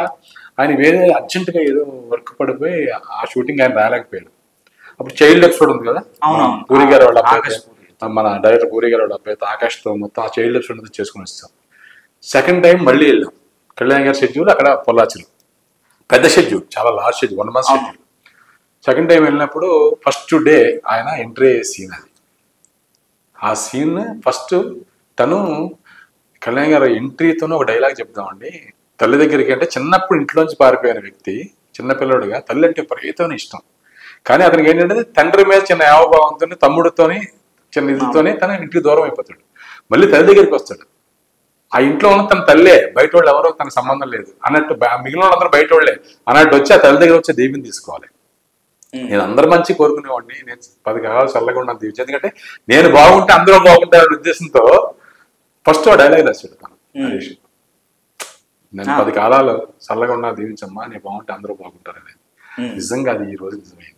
ఆయన వేరే అర్జెంటుగా ఏదో వర్క్ పడిపోయి ఆ షూటింగ్ ఆయన రాలేకపోయాడు. అప్పుడు చైల్డ్ ఎపిసోడ్ ఉంది కదా, పూరి గారు వాళ్ళ అబ్బాయి, మన డైరెక్టర్ పూరి గారు వాళ్ళ అబ్బాయి ఆకాష్తో మొత్తం ఆ చైల్డ్ ఎపిసోడ్ చేసుకుని వచ్చాం. సెకండ్ టైం మళ్ళీ వెళ్ళాం, కళ్యాణ్ గారి షెడ్యూల్ అక్కడ పొల్లాచిలో పెద్ద షెడ్యూల్, చాలా large schedule, 1 month schedule. Second time వెళ్ళినప్పుడు ఫస్ట్ డే ఆయన ఎంట్రీ అయ్యే సీన్ అది, ఆ సీన్ ఫస్ట్ తను కళ్యాణ్ గారు ఎంట్రీతోనే ఒక డైలాగ్ చెప్దామండి, తల్లి దగ్గరికి అంటే చిన్నప్పుడు ఇంట్లోంచి పారిపోయిన వ్యక్తి, చిన్నపిల్లడుగా తల్లి అంటే విపరీతమైన ఇష్టం, కానీ అతనికి ఏంటంటే తండ్రి మీద చిన్న యావభావంతో తమ్ముడితోని చిన్న ఇదితోనే తన ఇంటికి దూరం అయిపోతాడు, మళ్ళీ తల్లి దగ్గరికి వస్తాడు, ఆ ఇంట్లో ఉన్న తన తల్లే, బయట వాళ్ళు ఎవరో తనకు సంబంధం లేదు అన్నట్టు, మిగిలిన వాళ్ళందరూ బయట వాళ్ళే అన్నట్టు వచ్చి ఆ తల్లి దగ్గర వచ్చి దేవిని తీసుకోవాలి. నేను అందరు మంచి కోరుకునేవాడిని, నేను 10 కాలాలు చల్లగా ఉన్నాను దీవించి, ఎందుకంటే నేను బాగుంటే అందరూ బాగుంటారనే ఉద్దేశంతో ఫస్ట్ ఆ డైలాగ్ రాశాడు తను హరీష్, నేను 10 కాలాలు చల్లగా ఉన్నా దీవించమ్మా, నేను బాగుంటే అందరూ బాగుంటారు అనేది. నిజంగా అది ఈ రోజు నిజమైంది.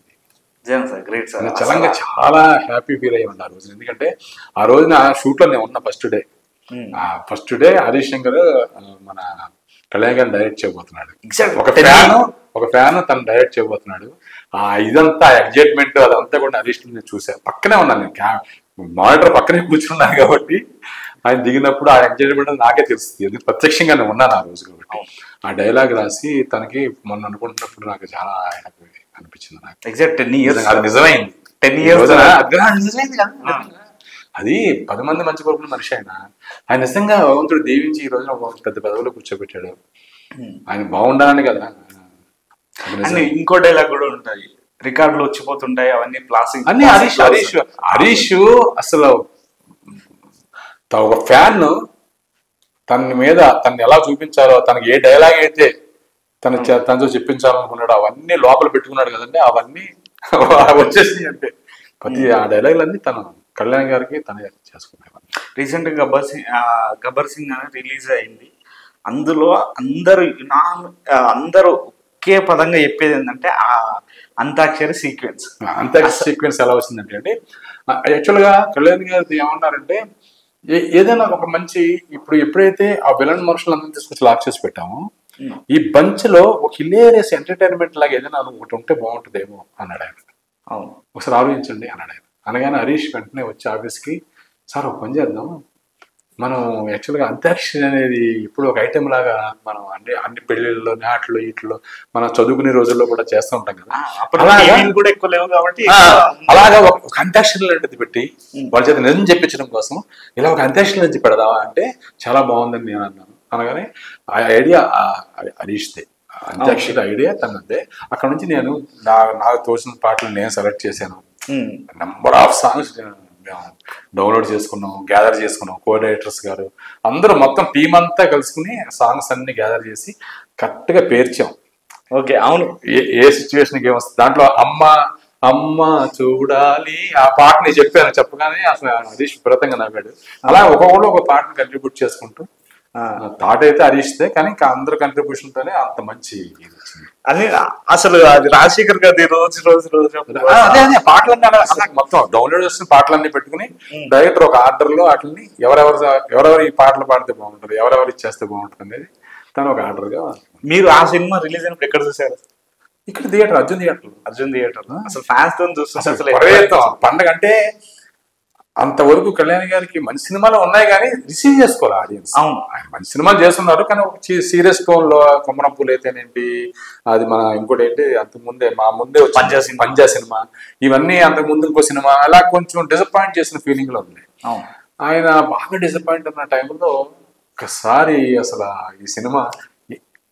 చలంగా చాలా హ్యాపీ ఫీల్ అయ్యి ఉన్నా ఆ రోజు, ఎందుకంటే ఆ రోజున షూట్ లో నేను ఉన్నా ఫస్ట్ డే హరీష్ శంకర్ మన కళ్యాణ్ గారిని డైరెక్ట్ చేయబోతున్నాడు, ఒక ఫ్యాన్ తను డైరెక్ట్ చేయబోతున్నాడు, ఇదంతా ఎగ్జైట్మెంట్ అదంతా కూడా హరీష్ నేను చూసాను, పక్కనే ఉన్నాను, నేను మానిటర్ పక్కనే కూర్చున్నాను కాబట్టి ఆయన దిగినప్పుడు ఆ ఎగ్జైట్మెంట్ నాకే తెలుస్తుంది, ఎందుకు ప్రత్యక్షంగా నేను ఉన్నాను ఆ రోజు కాబట్టి. ఆ డైలాగ్ రాసి తనకి మొన్న అనుకుంటున్నప్పుడు నాకు చాలా అనిపించింది, నాకు ఎగ్జాక్ట్ 10 years అది నిజమైంది. 10 years అది 10 మంది మంచి కోరుకున్న మనిషి ఆయన నిజంగా భగవంతుడు దీవించి ఈ రోజున పెద్ద పదవిలో కూర్చోబెట్టాడు, ఆయన బాగుండాలని కదా. ఇంకో డైలాగ్ కూడా ఉంటాయి, రికార్డులు వచ్చిపోతుంటాయి అవన్నీ ప్లాస్టిక్ అన్ని. హరీష్ అసలు ఒక ఫ్యాన్ తన మీద తను ఎలా చూపించాలో, తనకి ఏ డైలాగ్ అయితే తనతో చెప్పించాలనుకున్నాడు అవన్నీ లోపల పెట్టుకున్నాడు కదండి, అవన్నీ వచ్చేసి అంటే ప్రతి ఆ డైలాగులన్నీ తను కళ్యాణ్ గారికి తనే చేసుకునేవాడు. రీసెంట్ గా గబ్బర్ సింగ్ అనేది రిలీజ్ అయింది, అందులో అందరూ ఒకే పదంగా చెప్పేది ఏంటంటే ఆ అంతాక్షరి సీక్వెన్స్ ఎలా వచ్చిందంటే అండి, యాక్చువల్గా కళ్యాణ్ గారు ఏమన్నారంటే ఏదైనా ఒక మంచి ఇప్పుడు ఎప్పుడైతే ఆ విలన్ మనుషులందరినీ తీసుకొచ్చి లాక్ చేసి పెట్టామో ఈ బంచ్ లో ఒక హిలేరియస్ ఎంటర్టైన్మెంట్ లాగా ఏదైనా ఒకటి ఉంటే బాగుంటుందేమో అన్నాడు ఆయన. ఒకసారి ఆలోచించండి అన్నాడు ఆయన. అనగానే హరీష్ వెంటనే వచ్చి ఆఫీస్కి, సార్ ఒక పని చేద్దాం, మనం యాక్చువల్గా అంత్యాక్షరి అనేది ఇప్పుడు ఒక ఐటెం లాగా మనం అన్ని పెళ్లిళ్ళలో నాట్లో వీటిలో మనం చదువుకునే రోజుల్లో కూడా చేస్తూ ఉంటాం కదా, కూడా ఎక్కువ లేవు కాబట్టి అలాగా ఒక అంత్యాక్షరి లాంటిది పెట్టి వాళ్ళ చేత నిజం చెప్పించడం కోసం ఇలా ఒక అంత్యాక్షరి నుంచి పెడదావా అంటే చాలా బాగుందని నేను అన్నాను. అనగానే ఆ ఐడియా హరీష్దే, అంత్యాక్షరి ఐడియా తనదే. అక్కడ నుంచి నేను నాకు తోచిన పాటలు నేను సెలెక్ట్ చేశాను, నెంబర్ ఆఫ్ సాంగ్స్ డౌన్లోడ్ చేసుకున్నాం, గ్యాదర్ చేసుకున్నాం. కోఆర్డినేటర్స్ గారు అందరూ మొత్తం టీం అంతా కలుసుకుని సాంగ్స్ అన్ని గ్యాదర్ చేసి కరెక్ట్ గా పేర్చాం. ఓకే, అవును, ఏ సిచ్యువేషన్కి ఏమొస్తుంది దాంట్లో అమ్మ అమ్మ చూడాలి ఆ పాటని చెప్పగానే అసలు హరీష్ విపరీతంగా నవ్వాడు. అలా ఒక్కొక్కరు ఒక పాటను కంట్రిబ్యూట్ చేసుకుంటూ థాట్ అయితే హరీష్దే, కానీ ఇంకా అందరు కంట్రిబ్యూషన్ తోనే అంత మంచి అని. అసలు అది రాజశేఖర్ గారి రోజు పాటలన్నీ మొత్తం డౌన్లోడ్ చేస్తున్న పాటలన్నీ పెట్టుకుని డైరెక్టర్ ఒక ఆర్డర్ లో వాటిని ఎవరెవరు ఈ పాటలు పాడితే బాగుంటుంది, ఎవరెవరు ఇచ్చేస్తే బాగుంటుంది అనేది తను ఒక ఆర్డర్ గా. మీరు ఆ సినిమా రిలీజ్ అయినప్పుడు ఎక్కడ చూసారు? ఇక్కడ థియేటర్, అర్జున్ థియేటర్. అసలు ఫ్యాన్స్ తో చూస్తే పండగ అంటే అంతవరకు కళ్యాణ్ గారికి మంచి సినిమాలు ఉన్నాయి కానీ రిసీవ్ చేసుకోవాలి ఆడియన్స్. అవును, ఆయన మంచి సినిమాలు చేస్తున్నారు కానీ ఒక సీరియస్ టోన్ లో కొమ్మరం పూలు అయితేనేంటి, అది మన ఇంకోటి ఏంటి అంతకు ముందే మా ముందే పంజా సినిమా, ఇవన్నీ అంతకు ముందు ఇంకో సినిమా, అలా కొంచెం డిసప్పాయింట్ చేసిన ఫీలింగ్ లో ఉన్నాయి. ఆయన బాగా డిసప్పాయింట్ ఉన్న టైంలో ఒకసారి అసలు ఈ సినిమా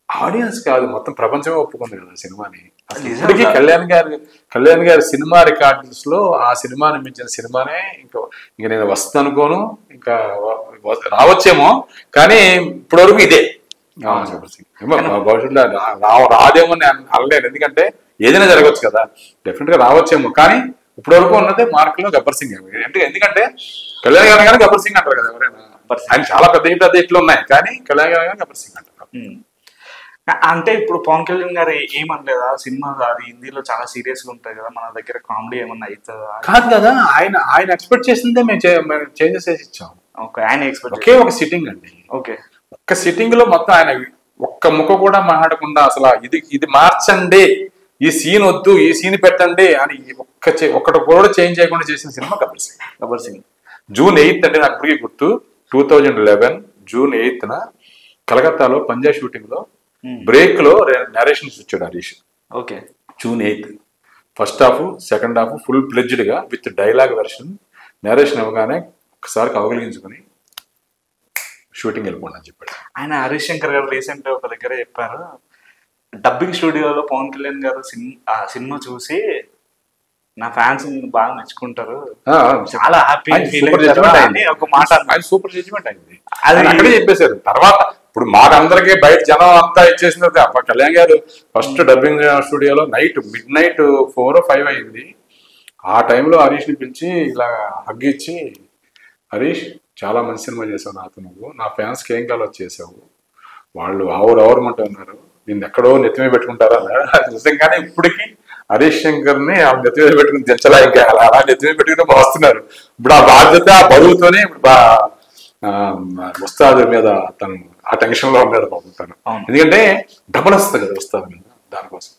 ఆడియన్స్ కాదు మొత్తం ప్రపంచమే ఒప్పుకుంది కదా సినిమాని. ఇప్పటికీ కళ్యాణ్ గారి సినిమా రికార్డ్స్ లో ఆ సినిమాని మించిన సినిమానే ఇంకా నేను వస్తుంది అనుకోను, ఇంకా రావచ్చేమో, కానీ ఇప్పటి వరకు ఇదే. భవిష్యత్తులో రాదేమో అనలేను, ఎందుకంటే ఏదైనా జరగవచ్చు కదా, డెఫినెట్ గా రావచ్చేమో, కానీ ఇప్పటి వరకు ఉన్నదే మార్కులో గబ్బర్ సింగ్. ఎందుకంటే కళ్యాణ్ గారు కానీ గబ్బర్ సింగ్ అంటారు కదా ఎవరైనా. ఆయన చాలా పెద్ద హిట్లు ఉన్నాయి కానీ కళ్యాణ్ గారు కానీ గబ్బర్ సింగ్ అంటారు. అంటే ఇప్పుడు పవన్ కళ్యాణ్ గారు ఏమనలేదా సినిమా అది హిందీలో చాలా సీరియస్ గా ఉంటాయి కదా, మన దగ్గర కామెడీ ఏమన్నా అవుతుందా? కాదు కదా, ఆయన ఎక్స్పెక్ట్ చేసిందే మేము చేంజెస్ చేసి ఇచ్చాం. ఆయన ఎక్స్పెక్ట్ ఒకే ఒక సిట్టింగ్ అండి, ఒక్క సిట్టింగ్ లో మొత్తం ఆయన ఒక్క ముక్క కూడా మాట్లాడకుండా అసలు ఇది మార్చండి, ఈ సీన్ వద్దు, ఈ సీన్ పెట్టండి అని ఒక్కటి కూడా చేంజ్ చేయకుండా చేసిన సినిమా గబ్బర్ సింగ్. జూన్ 8 అంటే నాకు ఇప్పటికీ గుర్తు, 2011 జూన్ 8న కలకత్తాలో పంజా షూటింగ్ లో బ్రేక్ లో నరేషన్స్ ఇచ్చాడు Harish. June 8 first half second half full pledged గా విత్ డైలాగ్ వెర్షన్ నేరేషన్ ఇవ్వగానే ఒకసారి కవగలిగించుకుని షూటింగ్ వెళ్ళిపోండి అని చెప్పాడు ఆయన. హరీష్ శంకర్ గారు రీసెంట్ ఒక దగ్గర చెప్పారు, డబ్బింగ్ స్టూడియోలో పవన్ కళ్యాణ్ గారు సినిమా చూసి నా ఫ్యాన్స్ బాగా మెచ్చుకుంటారు, చాలా హ్యాపీ ఒక మాట, సూపర్ జడ్జిమెంట్ అయింది అది అక్కడే చెప్పేశారు. తర్వాత ఇప్పుడు మాకందరికీ బయట జనం అంతా ఇచ్చేసిన కళ్యాణ్ గారు ఫస్ట్ డబ్బింగ్ స్టూడియోలో మిడ్ నైట్ 4 or 5 అయింది. ఆ టైంలో హరీష్ని పిలిచి ఇలా హగ్గిచ్చి, హరీష్ చాలా మంచి సినిమా చేసావు నాతో, నువ్వు నా ఫ్యాన్స్కి ఏం కాలో చేసావు, వాళ్ళు ఆవురమంటూ ఉన్నారు, నిన్ను ఎక్కడో నెత్తిమే పెట్టుకుంటారా అన్నాడు. నిజంగానే ఇప్పటికీ హరీష్ శంకర్ని ఆ నెత్తిమే పెట్టుకుని తెచ్చలా, ఇంకా అలా నెత్తిమే పెట్టుకుని వస్తున్నారు. ఇప్పుడు ఆ బాధ్యత ఆ బరువుతోనే ఇప్పుడు ఉస్తాద్ మీద తను ఆ టెన్షన్ లో ఉన్నాడు బాబు తను, ఎందుకంటే డబ్బులు వస్తుంది కదా ఉస్తాద్ మీద, దానికోసం.